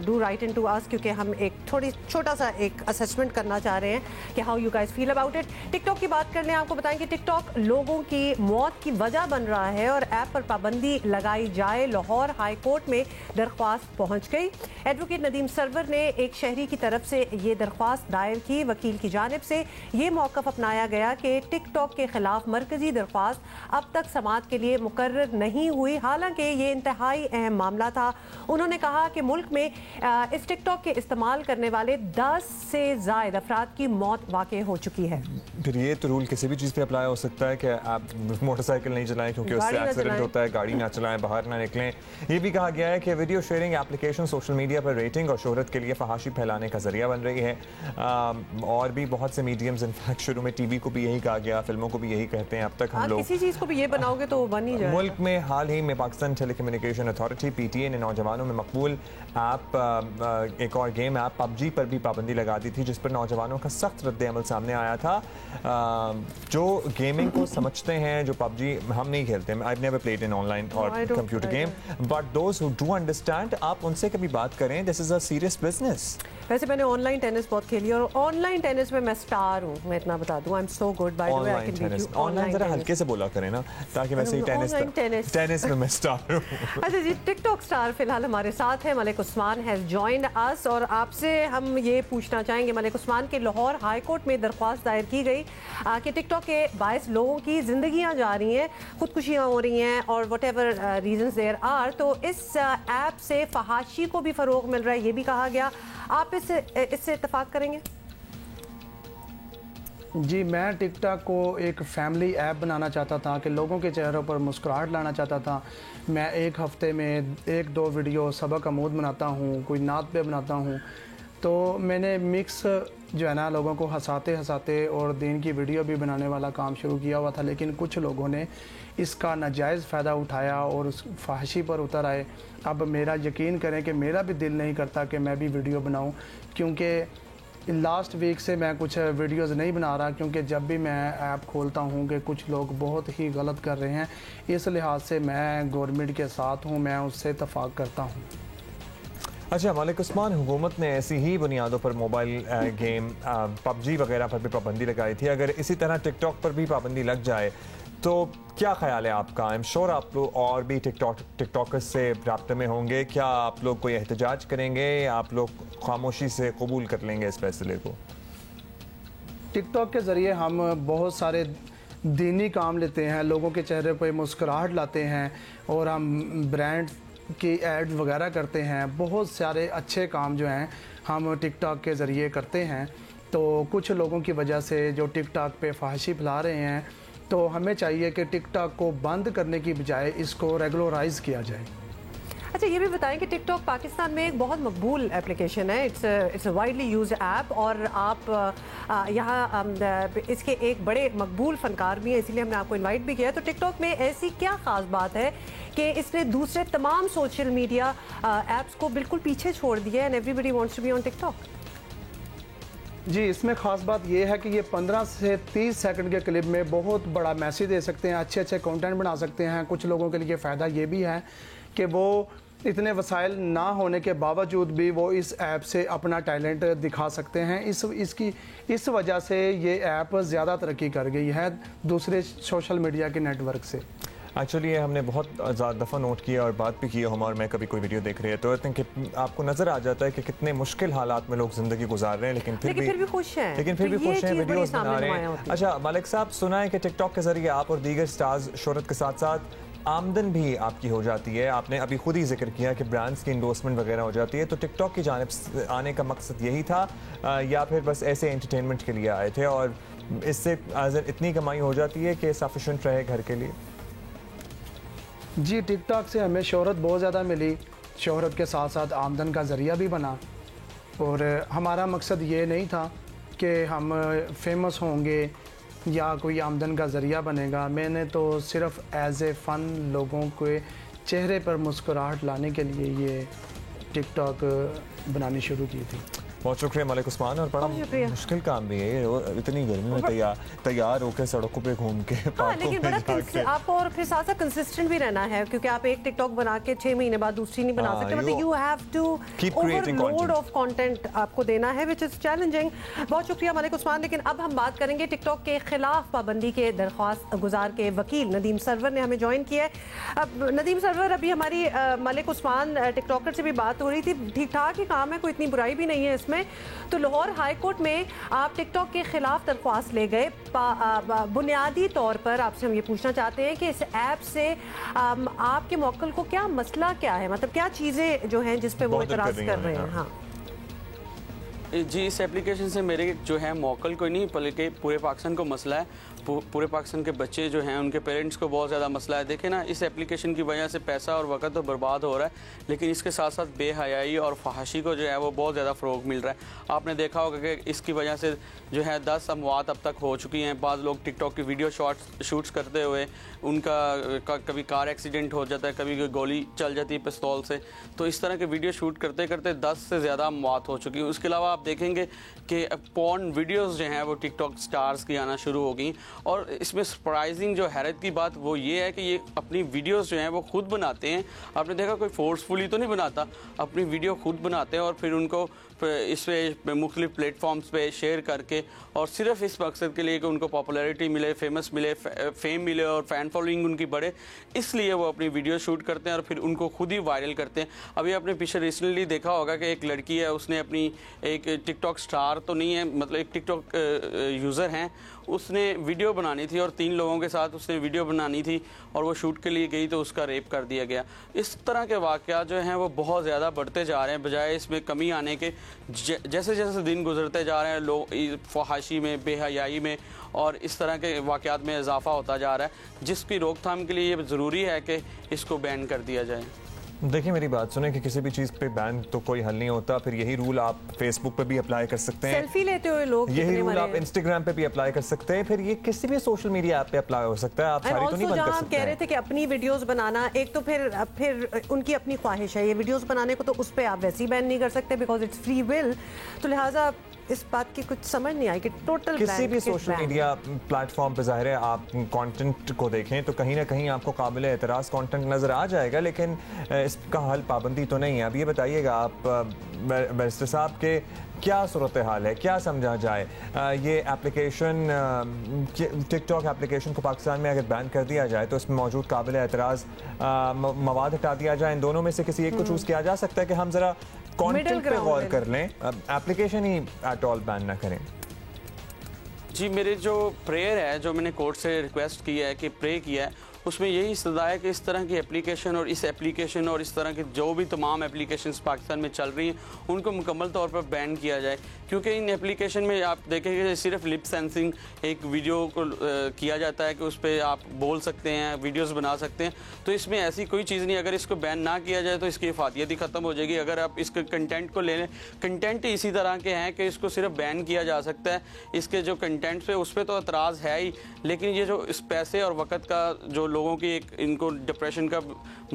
do write in to us, क्योंकि हम एक थोड़ी छोटा सा एक असेसमेंट करना चाह रहे हैं कि how you guys feel about it. TikTok की बात कर लें, आपको बताएं कि टिकटॉक लोगों की मौत की वजह बन रहा है और ऐप पर पाबंदी लगाई जाए। लाहौर हाई कोर्ट में दरख्वास्त पहुंच गई। एडवोकेट नदीम सरवर ने एक शहरी की तरफ से ये दरख्वास्त दायर की। वकील की जानिब से ये मौक़िफ़ अपनाया गया कि टिकटॉक के खिलाफ मरकजी दरख्वास्त अब तक समाअत के लिए मुकर्रर नहीं हुई, हालांकि ये इंतहाई अहम मामला था। उन्होंने कहा कि मुल्क में इस टिकटॉक के इस्तेमाल करने वाले 10 से ज़ायद अफराद की मौत वाक़ई हो चुकी है। फिर ये तो रूल किसी भी चीज़ पे अप्लाई हो सकता है कि आप मोटरसाइकिल नहीं चलाएं क्योंकि उससे एक्सीडेंट होता है, गाड़ी ना चलाएं, बाहर ना निकलें। ये भी कहा गया है कि video sharing application social media पर रेटिंग और शोहरत के लिए फहाशी फैलाने का जरिया बन रही है। और भी बहुत से मीडियम्स, इनफैक्ट शुरू में टीवी को भी यही कहा गया, फिल्मों को भी यही कहते हैं। अब तक हम लोग किसी चीज़ को भी ये बनाओगे तो बन ही जाएगा। मुल्क में हाल ही में पाकिस्तान टेलीकम्युनिकेशन अथॉरिटी PTA ने नौजवानों में मकबूल ऐप एक और गेम ऐप पबजी पर भी पाबंदी लगा दी थी, जिस पर नौजवानों का सख्त रद्द-ए-अमल सामने आया था। जो गेमिंग को समझते हैं, जो पबजी हम नहीं खेलते, I have never played in online और computer game, but those who do understand, आप उनसे कभी बात करें, this is a serious business. वैसे मैंने ऑनलाइन टेनिस बहुत खेली और ऑनलाइन टेनिस में मैं स्टार हूँ, मैं इतना बता दूँ। I am so good by the way, I can beat you. Online जरा हल्के से बोला करें ना, ताकि वैसे ही टेनिस में मैं स्टार हूँ। अच्छा जी, टिकटॉक स्टार फिलहाल हमारे साथ है, Malik Usman has joined us, और आपसे हम ये पूछना चाहेंगे मलिक उस्मान के लाहौर हाई कोर्ट में दरख्वास्त दायर की गई कि टिकटॉक के बायस लोगों की जिंदगियां जा रही हैं, खुदकुशियां हो रही हैं और whatever reasons there are, तो इस ऐप से फहाशी को भी फरोग मिल रहा है, ये भी कहा गया। आप इससे इत्तेफाक करेंगे? जी, मैं टिकटॉक को एक फैमिली ऐप बनाना चाहता था कि लोगों के चेहरों पर मुस्कुराहट लाना चाहता था। मैं एक हफ़्ते में 1-2 वीडियो सबक आमूद बनाता हूँ, कोई नात पे बनाता हूँ, तो मैंने मिक्स जो है ना लोगों को हंसाते और दीन की वीडियो भी बनाने वाला काम शुरू किया हुआ था, लेकिन कुछ लोगों ने इसका नाजायज़ फ़ायदा उठाया और उस फहाशी पर उतर आए। अब मेरा यकीन करें कि मेरा भी दिल नहीं करता कि मैं भी वीडियो बनाऊं, क्योंकि लास्ट वीक से मैं कुछ वीडियोस नहीं बना रहा, क्योंकि जब भी मैं ऐप खोलता हूं कि कुछ लोग बहुत ही गलत कर रहे हैं। इस लिहाज से मैं गवर्नमेंट के साथ हूं, मैं उससे इत्तफाक करता हूं। अच्छा मलिक उस्मान, हुकूमत ने ऐसी ही बुनियादों पर मोबाइल गेम पबजी वगैरह पर भी पाबंदी लगाई थी, अगर इसी तरह टिकटॉक पर भी पाबंदी लग जाए तो क्या ख्याल है आपका? आई एम श्योर आप लोग और भी टिकटॉकर्स से राब्ते में होंगे, क्या आप लोग कोई एहतजाज करेंगे या आप लोग खामोशी से कबूल कर लेंगे इस फैसले को? टिकटॉक के ज़रिए हम बहुत सारे दीनी काम लेते हैं, लोगों के चेहरे पे मुस्कुराहट लाते हैं और हम ब्रांड की एड वगैरह करते हैं। बहुत सारे अच्छे काम जो हैं हम टिकटॉक के ज़रिए करते हैं। तो कुछ लोगों की वजह से जो टिकटॉक पे फाहिशी फैला रहे हैं, तो हमें चाहिए कि टिकटॉक को बंद करने की बजाय इसको रेगुलराइज किया जाए। अच्छा, ये भी बताएं कि टिकटॉक पाकिस्तान में एक बहुत मकबूल एप्लीकेशन है, it's a widely used app, और आप यहाँ इसके एक बड़े मकबूल फनकार भी हैं, इसीलिए हमने आपको इनवाइट भी किया। तो टिकटॉक में ऐसी क्या ख़ास बात है कि इसने दूसरे तमाम सोशल मीडिया ऐप्स को बिल्कुल पीछे छोड़ दिया है and everybody wants to be on TikTok? जी, इसमें ख़ास बात ये है कि ये 15 से 30 सेकंड के क्लिप में बहुत बड़ा मैसेज दे सकते हैं, अच्छे अच्छे कंटेंट बना सकते हैं। कुछ लोगों के लिए फ़ायदा ये भी है कि वो इतने वसाइल ना होने के बावजूद भी वो इस ऐप से अपना टैलेंट दिखा सकते हैं। इस वजह से ये ऐप ज़्यादा तरक्की कर गई है दूसरे सोशल मीडिया के नेटवर्क से। एक्चुअली ये हमने बहुत ज़्यादा दफ़ा नोट किया और बात भी की है हम और मैं, कभी कोई वीडियो देख रहे हैं तो आई थिंक आपको नज़र आ जाता है कि कितने मुश्किल हालात में लोग ज़िंदगी गुजार रहे हैं, लेकिन फिर भी खुश हैं, वीडियोस बना रहे हैं। अच्छा मालिक साहब, सुना है कि टिकटॉक के ज़रिए आप और दीगर स्टार्स शोहरत के साथ साथ आमदन भी आपकी हो जाती है। आपने अभी खुद ही जिक्र किया कि ब्रांड्स की इंडोर्समेंट वगैरह हो जाती है, तो टिकटॉक की जानिब आने का मकसद यही था या फिर बस ऐसे एंटरटेनमेंट के लिए आए थे और इससे इतनी कमाई हो जाती है कि सफिशेंट रहे घर के लिए? जी, टिकटॉक से हमें शोहरत बहुत ज़्यादा मिली, शोहरत के साथ साथ आमदन का ज़रिया भी बना, और हमारा मकसद ये नहीं था कि हम फेमस होंगे या कोई आमदन का ज़रिया बनेगा। मैंने तो सिर्फ एज ए फ़न लोगों के चेहरे पर मुस्कुराहट लाने के लिए ये टिकटॉक बनानी शुरू की थी। बहुत शुक्रिया मलिक उस्मान, और बड़ा मुश्किल काम भी है इतनी गर्मी में तैयार होकर सड़कों पे घूम के। हाँ, लेकिन बड़ा आपको और फिर साथ साथ कंसिस्टेंट भी रहना है, क्योंकि आप एक टिकटॉक बना के 6 महीने बाद दूसरी नहीं बना सकते। मतलब you have to overload of content आपको देना है, विच इज चैलेंजिंग। बहुत शुक्रिया मलिक उस्मान। लेकिन अब हम बात करेंगे टिकटॉक के खिलाफ पाबंदी के दरख्वास्त गुजार के वकील नदीम सरवर ने हमें ज्वाइन किया है। अब नदीम सरवर, अभी हमारी मलिक उस्मान टिकटॉकर से भी बात हो रही थी, ठीक ठाक ही काम है, कोई इतनी बुराई भी नहीं है इसमें। तो लाहौर हाई कोर्ट में आप टिकटॉक के खिलाफ दरख्वास्त ले गए। बुनियादी तौर पर आपसे हम ये पूछना चाहते हैं कि इस ऐप से आपके मौक्किल को क्या मसला क्या है, मतलब क्या चीज़ें जो हैं जिस पे वो इतराज़ कर रहे हैं? हाँ जी, इस एप्लीकेशन से मेरे जो है मौक्किल को नहीं बल्कि पूरे पाकिस्तान को मसला है। पूरे पाकिस्तान के बच्चे जो हैं उनके पेरेंट्स को बहुत ज़्यादा मसला है। देखें ना, इस एप्लीकेशन की वजह से पैसा और वक्त तो बर्बाद हो रहा है, लेकिन इसके साथ साथ बेहयाई और फहाशी को जो है वो बहुत ज़्यादा फ़रोग मिल रहा है। आपने देखा होगा कि इसकी वजह से जो है 10 अमवात अब तक हो चुकी हैं। बाद लोग टिकटॉक की वीडियो शूट्स करते हुए उनका कभी कार एक्सीडेंट हो जाता है, कभी गोली चल जाती है पिस्तौल से। तो इस तरह के वीडियो शूट करते करते 10 से ज़्यादा अमवात हो चुकी हैं। उसके अलावा आप देखेंगे कि पॉर्न वीडियोस जो हैं वो टिकटॉक स्टार्स की आना शुरू हो गई। और इसमें सरप्राइजिंग जो हैरत की बात वो ये है कि ये अपनी वीडियोस जो हैं वो खुद बनाते हैं। आपने देखा कोई फोर्सफुली तो नहीं बनाता, अपनी वीडियो खुद बनाते हैं और फिर उनको इस पे मुख्तलिफ प्लेटफॉर्म्स पे शेयर करके, और सिर्फ इस मकसद के लिए कि उनको पॉपुलैरिटी मिले, फेमस मिले, फेम मिले और फ़ैन फॉलोइंग उनकी बढ़े, इसलिए वो अपनी वीडियो शूट करते हैं और फिर उनको खुद ही वायरल करते हैं। अभी आपने पीछे रिसेंटली देखा होगा कि एक लड़की है, उसने अपनी एक टिकटॉक स्टार तो नहीं है, मतलब एक टिकटॉक यूज़र हैं, उसने वीडियो बनानी थी और 3 लोगों के साथ उसने वीडियो बनानी थी और वो शूट के लिए गई तो उसका रेप कर दिया गया। इस तरह के वाक़यात जो हैं वो बहुत ज़्यादा बढ़ते जा रहे हैं, बजाय इसमें कमी आने के। जैसे जैसे दिन गुजरते जा रहे हैं, लोग फहाशी में, बेहयाई में और इस तरह के वाक़यात में इजाफा होता जा रहा है, जिसकी रोकथाम के लिए ये ज़रूरी है कि इसको बैन कर दिया जाए। देखिए मेरी बात सुने कि किसी भी चीज़ पे बैन तो कोई हल नहीं होता। फिर यही रूल आप फेसबुक पे भी अप्लाई कर सकते हैं, सेल्फी लेते हुए लोग, यही रूल आप इंस्टाग्राम पे भी अप्लाई कर सकते हैं, फिर ये किसी भी सोशल मीडिया ऐप पे अप्लाई हो सकता है। आप सारी तो नहीं बंद कर सकते। कह रहे थे कि अपनी वीडियोस बनाना, एक तो फिर उनकी अपनी ख्वाहिश है ये वीडियोस बनाने को, तो उस पर आप वैसे ही बैन नहीं कर सकते बिकॉज इट्स फ्री विल। तो लिहाजा इस बात की कुछ समझ नहीं आई कि टोटल किसी भी सोशल मीडिया प्लेटफॉर्म पर ज़ाहिर है आप कंटेंट को देखें तो कहीं ना कहीं आपको काबिल एतराज़ कंटेंट नज़र आ जाएगा, लेकिन इसका हल पाबंदी तो नहीं है। अब ये बताइएगा आप बैरिस्टर साहब के क्या सूरत हाल है, क्या समझा जाए? ये एप्लीकेशन टिकटॉक एप्लीकेशन को पाकिस्तान में अगर बैन कर दिया जाए तो इसमें मौजूद काबिल एतराज़ मवाद हटा दिया जाए, इन दोनों में से किसी एक को चूज़ किया जा सकता है कि हम ज़रा कंटेंट पे गौर कर लें, application he at all ban ना करें? जी मेरे जो प्रेयर है, जो मैंने कोर्ट से रिक्वेस्ट की है कि प्रे किया है, उसमें यही इस्तदा है कि इस तरह की एप्लीकेशन और इस एप्लीकेशन और इस तरह की जो भी तमाम एप्लीकेशंस पाकिस्तान में चल रही हैं उनको मुकम्मल तौर पर बैन किया जाए, क्योंकि इन एप्लीकेशन में आप देखेंगे सिर्फ लिप सेंसिंग एक वीडियो को किया जाता है कि उस पर आप बोल सकते हैं, वीडियोस बना सकते हैं, तो इसमें ऐसी कोई चीज़ नहीं। अगर इसको बैन ना किया जाए तो इसकी इफादियत ही ख़त्म हो जाएगी। अगर आप इसके कंटेंट को ले लें, कंटेंट इसी तरह के हैं कि इसको सिर्फ बैन किया जा सकता है। इसके जो कंटेंट पे उस पर तो एतराज़ है ही, लेकिन ये जो इस पैसे और वक़्त का जो लोगों की एक इनको डिप्रेशन का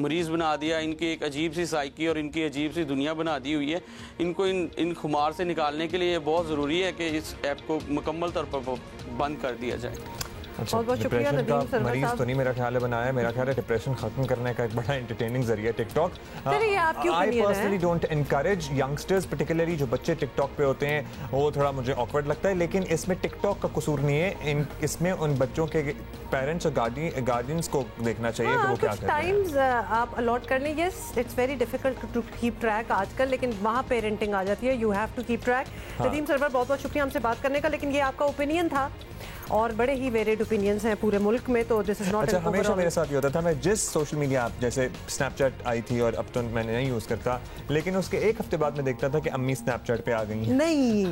मरीज़ बना दिया, इनकी एक अजीब सी साइकी और इनकी अजीब सी दुनिया बना दी हुई है, इनको इन खुमार से निकालने के लिए ये बहुत ज़रूरी है कि इस ऐप को मुकम्मल तौर पर बंद कर दिया जाए। अच्छा, बहुत शुक्रिया डिप्रेशन नदीम का सरवर मरीज साहब। तो नहीं मेरा ख्याल है बनाया है, मेरा ख्याल है डिप्रेशन खत्म करने का एक बड़ा एंटरटेनिंग जरिया टिकटॉक। चलिए, आपकी आई opinion है। Personally don't encourage youngsters, particularly जो बच्चे टिकटॉक पे होते हैं वो थोड़ा मुझे ऑकवर्ड लगता है, लेकिन इसमें टिकटॉक का कसूर नहीं है, इसमें उन बच्चों के पेरेंट्स और गार्डियंस को देखना चाहिए कि वो क्या कर रहे हैं। टाइम्स आप अलॉट कर लें। Yes, it's very difficult to keep track आजकल, लेकिन वहाँ पेरेंटिंग आ जाती है, you have to keep track. Nadeem Sarwar, बहुत बहुत शुक्रिया हमसे बात करने का, लेकिन ये आपका ओपिनियन था और बड़े ही वेरिड ओपिनियंस हैं पूरे मुल्क में, तो दिस इज नॉट। अच्छा, हमेशा मेरे साथ ये होता था, मैं जिस सोशल मीडिया ऐप जैसे स्नैपचैट आई थी और अब तो मैंने नहीं यूज़ करता, लेकिन उसके एक हफ्ते बाद मैं देखता था कि अम्मी स्नैपचैट पे आ गई हैं। नहीं,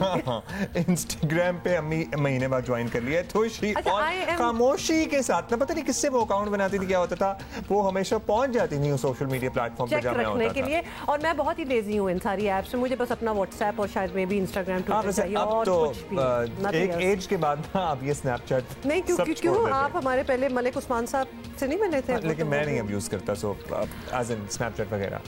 इंस्टाग्राम पे अम्मी महीने बाद ज्वाइन कर लिया है, थोड़ी अच्छा, और खामोशी के साथ, ना पता नहीं किससे वो अकाउंट बनाती थी, क्या होता था, वो हमेशा पहुंच जाती थी सोशल मीडिया प्लेटफॉर्म पे चेक जब मैं रखने होता के था। लिए। और मैं बहुत ही लेजी हूँ इन सारी ऐप्स में, मुझे बस अपना व्हाट्सएप और शायद में भी इंस्टाग्राम हाँ, ट्विटर वैसे चाहिए अब और तो कुछ भी nothing एक else। एज के बाद ना आप ये स्नैपचैट नहीं, क्यों आप हमारे पहले मलिक उस्मान साहब से नहीं मिले थे? लेकिन मैं नहीं अब यूज करता, सो एज इन स्नैपचैट वगैरह।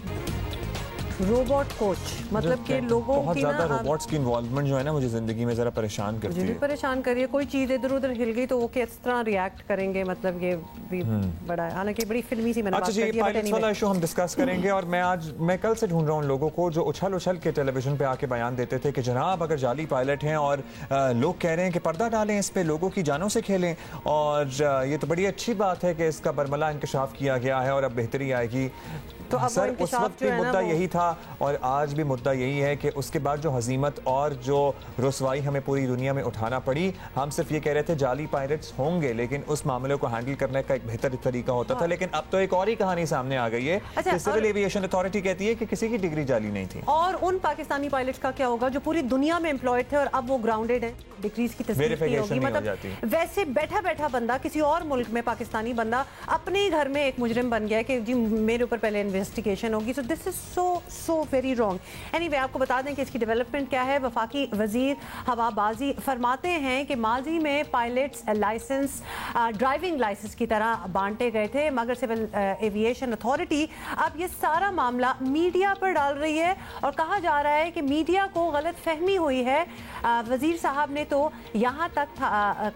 रोबोट कोच मतलब कि लोगों बहुत की ज्यादा ना रोबोट्स की इन्वॉल्वमेंट जो है ना मुझे जिंदगी में जरा परेशान करती मुझे भी है। परेशान करिए, कोई चीज़ इधर उधर हिल गई तो वो किस तरह रिएक्ट करेंगे, मतलब ये भी बड़ा है, हालांकि बड़ी फिल्मी सी मैंने अच्छा बात जी, कर दी है, पायलट्स वाला इशू हम डिस्कस करेंगे। और मैं कल से ढूंढ रहा हूँ लोगों को जो उछल उछल के टेलीविजन पे आके बयान देते थे कि जनाब अगर जाली पायलट हैं और लोग कह रहे हैं कि पर्दा डालें इस पे, लोगों की जानों से खेलें, और ये तो बड़ी अच्छी बात है कि इसका बरमला इंकशाफ किया गया है और अब बेहतरी आएगी। तो अब सर उस वक्त भी मुद्दा यही था और आज भी मुद्दा यही है कि उसके बाद जो हजीमत और जो रुसवाई हमें पूरी दुनिया में उठाना पड़ी, हम सिर्फ ये कह रहे थे जाली पायरेट्स होंगे, लेकिन उस मामले को हैंडल करने का एक बेहतर तरीका होता था। लेकिन अब तो एक और ही कहानी सामने आ गई है कि सिविल एविएशन अथॉरिटी कहती है कि किसी की डिग्री जाली नहीं थी। और उन पाकिस्तानी पायलट्स का क्या होगा जो पूरी दुनिया में एम्प्लॉयड थे और अब वो ग्राउंडेड हैं, डिग्रीज की तस्दीक नहीं होगी। मतलब वैसे बैठा बैठा बंदा किसी और मुल्क में, पाकिस्तानी बंदा अपने ही घर में एक मुजरिम बन गया कि जी मेरे ऊपर पहले इन्वेस्टिगेशन होगी। सो this is so very wrong. Anyway, आपको बता दें कि इसकी डेवलपमेंट क्या है। वफाकी वजीर हवाबाजी फरमाते हैं कि माजी में पायलट्स लाइसेंस ड्राइविंग लाइसेंस की तरह बांटे गए थे, मगर सिविल एविएशन अथॉरिटी अब ये सारा मामला मीडिया पर डाल रही है और कहा जा रहा है कि मीडिया को गलत फहमी हुई है। वजीर साहब ने तो यहाँ तक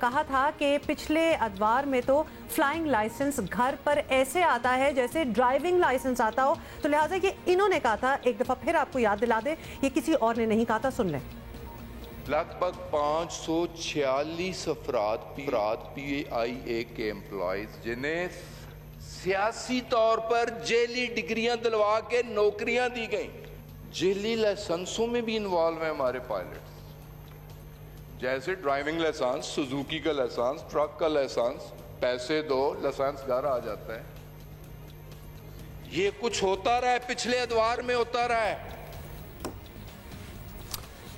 कहा था कि पिछले अदवार में तो फ्लाइंग लाइसेंस घर पर ऐसे आता है जैसे ड्राइविंग लाइसेंस आता हो, तो लिहाजा ये इन्होंने कहा था। एक दफा फिर आपको याद दिला दे, ये किसी और ने नहीं कहा था, सुन लें। लगभग 546 अफराद PIA के एम्प्लॉयज जिन्हें सियासी तौर पर जेली डिग्रियां दिलवा के नौकरियां दी गई, जेली लाइसेंसों में भी इन्वॉल्व है हमारे पायलट, जैसे ड्राइविंग लाइसेंस, सुजुकी का लाइसेंस, ट्रक का लाइसेंस, पैसे दो लाइसेंस घर आ जाता है। ये कुछ होता रहा है, पिछले अदवार में होता रहा है।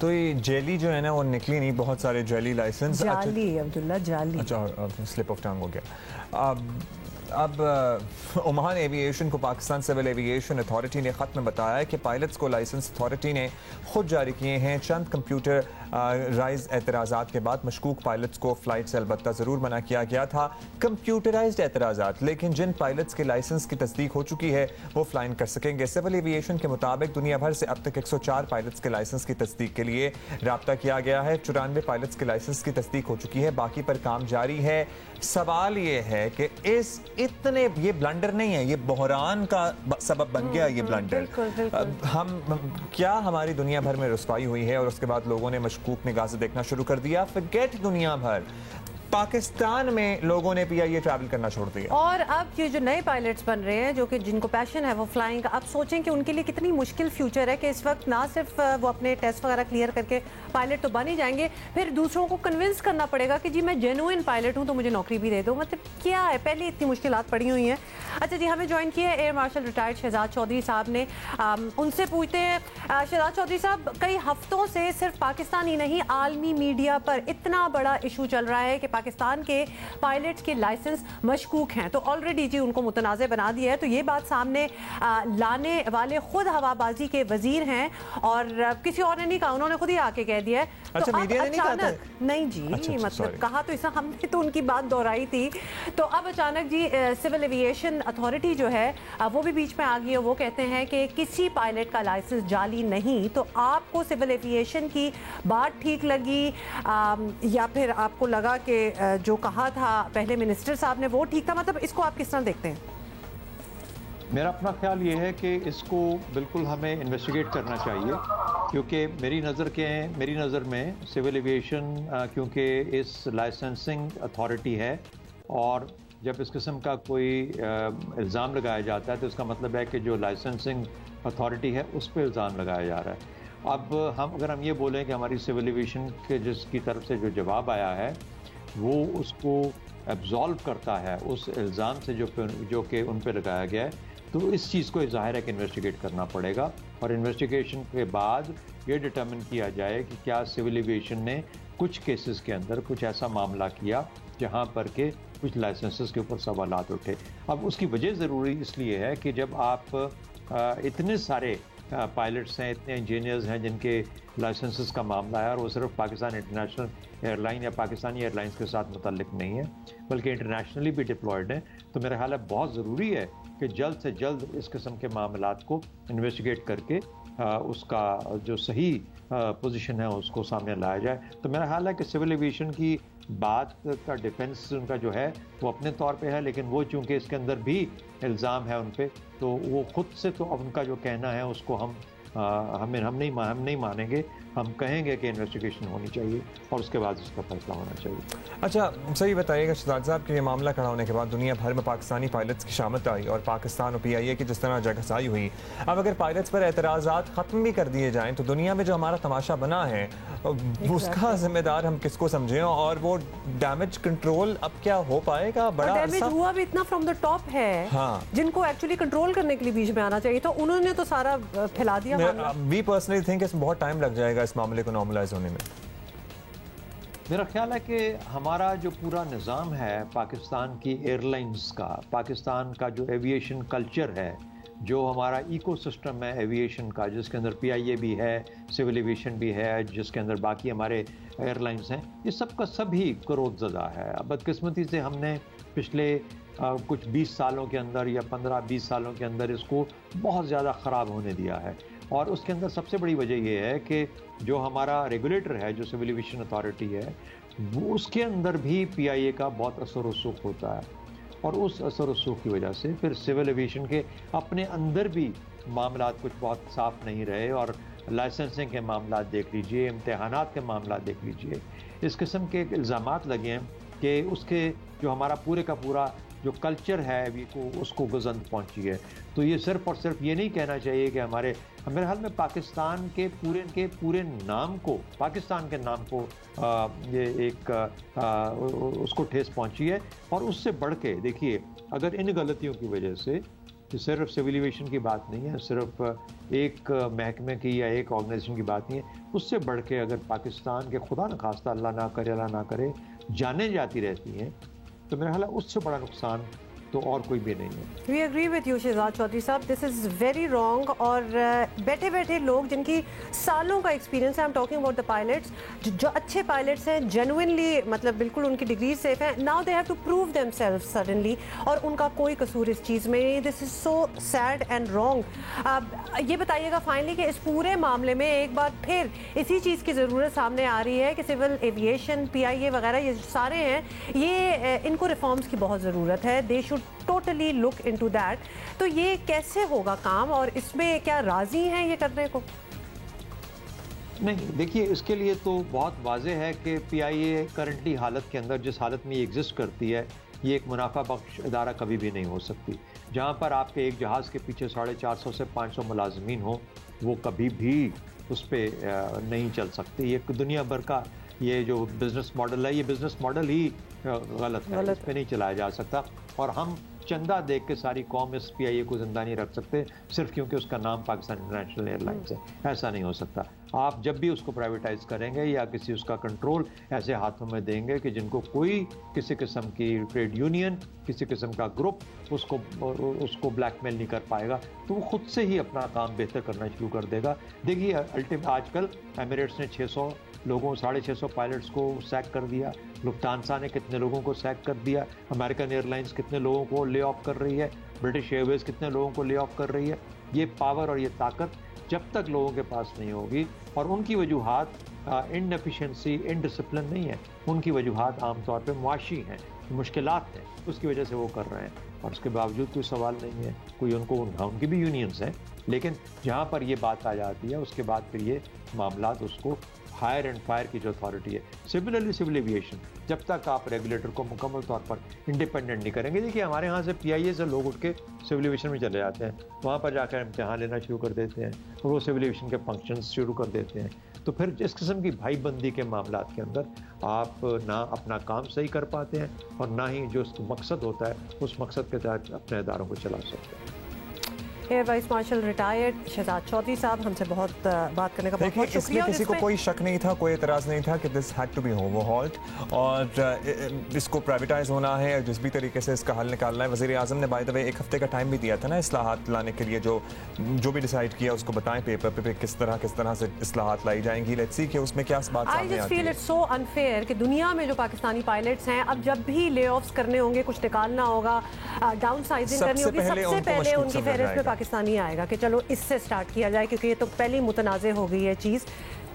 तो ये जेली जो है ना वो निकली नहीं, बहुत सारे जेली लाइसेंस। जाली अब्दुल्ला, जाली। अच्छा, स्लिप ऑफ टंग हो गया। अब ओमान एविएशन को पाकिस्तान सिविल एविएशन अथॉरिटी ने ख़त में बताया है कि पायलट्स को लाइसेंस अथॉरिटी ने खुद जारी किए हैं। चंद कंप्यूटर राइज एतराज़ात के बाद मशकूक पायलट्स को फ़्लाइट से अलबत्ता ज़रूर मना किया गया था। कंप्यूटराइज्ड एतराज़ात, लेकिन जिन पायलट्स के लाइसेंस की तस्दीक हो चुकी है वो फ्लाइन कर सकेंगे। सिविल एविएशन के मुताबिक दुनिया भर से अब तक 104 पायलट्स के लाइसेंस की तस्दीक के लिए रब्ता किया गया है। 94 पायलट्स के लाइसेंस की तस्दीक हो चुकी है, बाकी पर काम जारी है। सवाल ये है कि इतने ये ब्लंडर नहीं है, ये बहरान का सबब बन गया ये ब्लंडर। हम क्या हमारी दुनिया भर में रुसवाई हुई है और उसके बाद लोगों ने मशकूक निगाह से देखना शुरू कर दिया। फॉरगेट दुनिया भर, पाकिस्तान में लोगों ने PIA ट्रैवल करना छोड़ दिया। और अब ये जो नए पायलट्स बन रहे हैं जो कि जिनको पैशन है वो फ्लाइंग, अब सोचें कि उनके लिए कितनी मुश्किल फ्यूचर है कि इस वक्त ना सिर्फ वो अपने टेस्ट वगैरह क्लियर करके पायलट तो बन ही जाएंगे, फिर दूसरों को कन्विंस करना पड़ेगा कि जी मैं जेन्युइन पायलट हूँ तो मुझे नौकरी भी दे दो। मतलब क्या है, पहले इतनी मुश्किलात पड़ी हुई हैं। अच्छा जी, हमें ज्वाइन किया air marshal retired Shahzad Chaudhry साहब ने। उनसे पूछते हैं, शहजाद चौधरी साहब, कई हफ्तों से सिर्फ पाकिस्तान ही नहीं आलमी मीडिया पर इतना बड़ा इशू चल रहा है कि पाकिस्तान के पायलट्स के लाइसेंस मशकूक हैं, तो ऑलरेडी जी उनको मुतनाज़ बना दिया है। तो ये बात सामने लाने वाले खुद हवाबाजी के वजीर हैं और किसी और ने नहीं कहा, उन्होंने खुद ही आके कह दिया है। अच्छा, तो मीडिया ने नहीं कहा था? नहीं जी, अच्छा, मतलब कहा तो ऐसा हमने तो उनकी बात दोहराई थी। तो अब अचानक जी सिविल एविएशन अथॉरिटी जो है वो भी बीच में आ गई है। वो कहते हैं कि किसी पायलट का लाइसेंस जाली नहीं। तो आपको सिविल एविएशन की बात ठीक लगी या फिर आपको लगा कि जो कहा था पहले मिनिस्टर साहब ने वो ठीक था? मतलब इसको आप किस तरह देखते हैं? मेरा अपना ख्याल ये है कि इसको बिल्कुल हमें इन्वेस्टिगेट करना चाहिए, क्योंकि मेरी नज़र में सिविल एविएशन क्योंकि इस लाइसेंसिंग अथॉरिटी है और जब इस किस्म का कोई इल्ज़ाम लगाया जाता है तो इसका मतलब है कि जो लाइसेंसिंग अथॉरिटी है उस पर इल्ज़ाम लगाया जा रहा है। अब अगर हम ये बोलें कि हमारी सिविल एविएशन के जिसकी तरफ से जो जवाब आया है वो उसको एब्जॉल्व करता है उस इल्ज़ाम से जो कि उन पर लगाया गया है, तो इस चीज़ को ज़ाहिर है कि इन्वेस्टिगेट करना पड़ेगा और इन्वेस्टिगेशन के बाद ये डिटर्मिन किया जाए कि क्या सिविल एविएशन ने कुछ केसेस के अंदर कुछ ऐसा मामला किया जहाँ पर के कुछ लाइसेंसेस के ऊपर सवालात उठे। अब उसकी वजह ज़रूरी इसलिए है कि जब आप इतने सारे पायलट्स हैं, इतने इंजीनियर्स हैं जिनके लाइसेंसेस का मामला है और वो सिर्फ पाकिस्तान इंटरनेशनल एयरलाइन या पाकिस्तानी एयरलाइंस के साथ मुतल्लिक नहीं है बल्कि इंटरनेशनली भी डिप्लॉयड हैं, तो मेरा ख्याल है बहुत ज़रूरी है कि जल्द से जल्द इस किस्म के मामलात को इन्वेस्टिगेट करके उसका जो सही पोजीशन है उसको सामने लाया जाए। तो मेरा ख्याल है कि सिविल एविएशन की बात का डिफेंस उनका जो है वो अपने तौर पे है, लेकिन वो चूंकि इसके अंदर भी इल्ज़ाम है उन पे, तो वो खुद से तो अब उनका जो कहना है उसको हम नहीं मानेंगे। हम कहेंगे कि इन्वेस्टिगेशन होनी चाहिए और उसके बाद उसका फैसला होना चाहिए। अच्छा, सही बताइएगा शहजाद साहब कि ये मामला खड़ा होने के बाद दुनिया भर में पाकिस्तानी पायलट्स की शामत आई और पाकिस्तान और PIA की जिस तरह जगहसाई हुई, अब अगर पायलट्स पर एतराज़ात ख़त्म भी कर दिए जाएँ तो दुनिया में जो हमारा तमाशा बना है उसका जिम्मेदार हम किसको समझें और वो डैमेज कंट्रोल अब क्या हो पाएगा? बड़ा डैमेज हुआ भी इतना फ्रॉम द टॉप है। हाँ। जिनको एक्चुअली कंट्रोल करने के लिए बीच में आना चाहिए, तो उन्होंने तो सारा फैला दिया। वी पर्सनली थिंक इसमें बहुत टाइम लग जाएगा इस मामले को नॉर्मलाइज होने में। मेरा ख्याल है कि हमारा जो पूरा निज़ाम है पाकिस्तान की एयरलाइंस का, पाकिस्तान का जो एविएशन कल्चर है, जो हमारा इकोसिस्टम है एविएशन का, जिसके अंदर PIA भी है, सिविल एविएशन भी है, जिसके अंदर बाकी हमारे एयरलाइंस हैं, ये सब का सभी करोड़ज़दा है। अब बदकिस्मती से हमने पिछले कुछ 20 सालों के अंदर या 15-20 सालों के अंदर इसको बहुत ज़्यादा ख़राब होने दिया है और उसके अंदर सबसे बड़ी वजह यह है कि जो हमारा रेगुलेटर है, जो सिविल एविएशन अथॉरिटी है, वो उसके अंदर भी PIA का बहुत असर रसूख होता है और उस असर रसूख की वजह से फिर सिविल एविएशन के अपने अंदर भी मामला कुछ बहुत साफ नहीं रहे और लाइसेंसिंग के मामला देख लीजिए, इम्तहानात के मामला देख लीजिए, इस किस्म के इल्ज़ामात लगे हैं कि उसके जो हमारा पूरे का पूरा जो कल्चर है अभी को उसको गज़ंद पहुंची है। तो ये सिर्फ और सिर्फ ये नहीं कहना चाहिए कि मेरे हाल में पाकिस्तान के पूरे नाम को, पाकिस्तान के नाम को उसको ठेस पहुंची है। और उससे बढ़ के देखिए, अगर इन गलतियों की वजह से सिर्फ सिविल एविएशन की बात नहीं है, सिर्फ एक महकमे की या एक ऑर्गेनाइजेशन की बात नहीं है, उससे बढ़ के अगर पाकिस्तान के खुदा न खास्ता अल्लाह ना करे जाने जाती रहती हैं तो मेरा ख्याल है उससे बड़ा नुकसान तो और कोई भी नहीं है। We agree with you Shahzad Chaudhry साहब, दिस इज़ वेरी रॉन्ग। और बैठे बैठे लोग जिनकी सालों का एक्सपीरियंस है, I am talking about the pilots, जो अच्छे पायलट्स हैं, जेन्युइनली मतलब बिल्कुल उनकी डिग्री सेफ है, now they have to prove themselves suddenly और उनका कोई कसूर इस चीज़ में नहीं। This is so sad and wrong. ये बताइएगा फाइनली कि इस पूरे मामले में एक बार फिर इसी चीज़ की ज़रूरत सामने आ रही है कि सिविल एविएशन, PIA वगैरह ये सारे हैं, ये इनको रिफॉर्म्स की बहुत ज़रूरत है। They should totally look into that. तो ये कैसे होगा काम और इसमें क्या राजी हैं ये करने को? नहीं, देखिए इसके लिए तो बहुत वाज़ेह है कि PIA करंटली हालत के अंदर जिस हालत में ये एग्जिस्ट करती है, ये एक मुनाफा बख्श इदारा कभी भी नहीं हो सकती। जहाँ पर आपके एक जहाज़ के पीछे 450 से 500 मुलाजमीन हो, वो कभी भी उस पर नहीं चल सकती। ये दुनिया भर का ये जो बिज़नेस मॉडल है, ये बिज़नेस मॉडल ही गलत है, इस पर नहीं चलाया जा सकता। और हम चंदा देख के सारी कौम इस PIA को जिंदा नहीं रख सकते सिर्फ क्योंकि उसका नाम पाकिस्तान इंटरनेशनल एयरलाइंस है। ऐसा नहीं हो सकता। आप जब भी उसको प्राइवेटाइज करेंगे या किसी उसका कंट्रोल ऐसे हाथों में देंगे कि जिनको कोई किसी किस्म की ट्रेड यूनियन, किसी किस्म का ग्रुप उसको ब्लैकमेल नहीं कर पाएगा, तो वो खुद से ही अपना काम बेहतर करना शुरू कर देगा। देखिए अल्टीमेट आजकल एमिरेट्स ने 600 लोगों 650 पायलट्स को सैक कर दिया, लुफ्तांसा ने कितने लोगों को सैक कर दिया, अमेरिकन एयरलाइंस कितने लोगों को ले ऑफ कर रही है, ब्रिटिश एयरवेज कितने लोगों को ले ऑफ कर रही है। ये पावर और ये ताकत जब तक लोगों के पास नहीं होगी, और उनकी वजूहात इनएफिशिएंसी, इनडिसिप्लिन नहीं है, उनकी वजूहात आमतौर पर मुआशी हैं, मुश्किलात हैं, उसकी वजह से वो कर रहे हैं। और उसके बावजूद कोई सवाल नहीं है, कोई उनकी भी यूनियंस हैं, लेकिन जहाँ पर ये बात आ जाती है उसके बाद फिर ये मामला उसको हायर एंड फायर की जो अथॉरिटी है। सिमिलरली सिविल एविएशन, जब तक आप रेगुलेटर को मुकम्मल तौर पर इंडिपेंडेंट नहीं करेंगे, देखिए हमारे यहाँ से PIA से लोग उठ के सिविल एविएशन में चले जाते हैं, वहाँ पर जाकर इम्तिहान लेना शुरू कर देते हैं और वो सिविल एविएशन के फंक्शंस शुरू कर देते हैं। तो फिर इस किस्म की भाईबंदी के मामलात के अंदर आप ना अपना काम सही कर पाते हैं और ना ही जो मकसद होता है उस मकसद के तहत अपने इदारों को चला सकते हैं। Air vice marshal retired Shahzad Chaudhry साहब, हमसे बहुत बात करने का बहुत बहुत शुक्रिया। किसी को कोई शक नहीं था, कोई एतराज़ नहीं था कि this had to be overhauled और इसको प्राइवेटाइज होना है और जिस भी तरीके से इसका हल निकालना है। वज़ीर आज़म ने बाय द वे एक हफ्ते का टाइम भी दिया था ना इस्लाहात लाने के लिए, जो भी डिसाइड किया उसको बताएं पेपर पे किस तरह से इस्लाहात लाई जाएंगी। लेट्स सी कि उसमें क्या बात सामने आती है। I just feel it's so unfair कि दुनिया में जो पाकिस्तानी पायलट्स हैं, अब जब भी ले ऑफ्स करने होंगे, कुछ निकालना होगा, डाउन साइजिंग करनी होगी, सबसे पहले उनकी फहरिस्त में पाकिस्तानी आएगा कि चलो इससे स्टार्ट किया जाए, क्योंकि ये तो पहली मुतनाज़े हो गई है चीज़।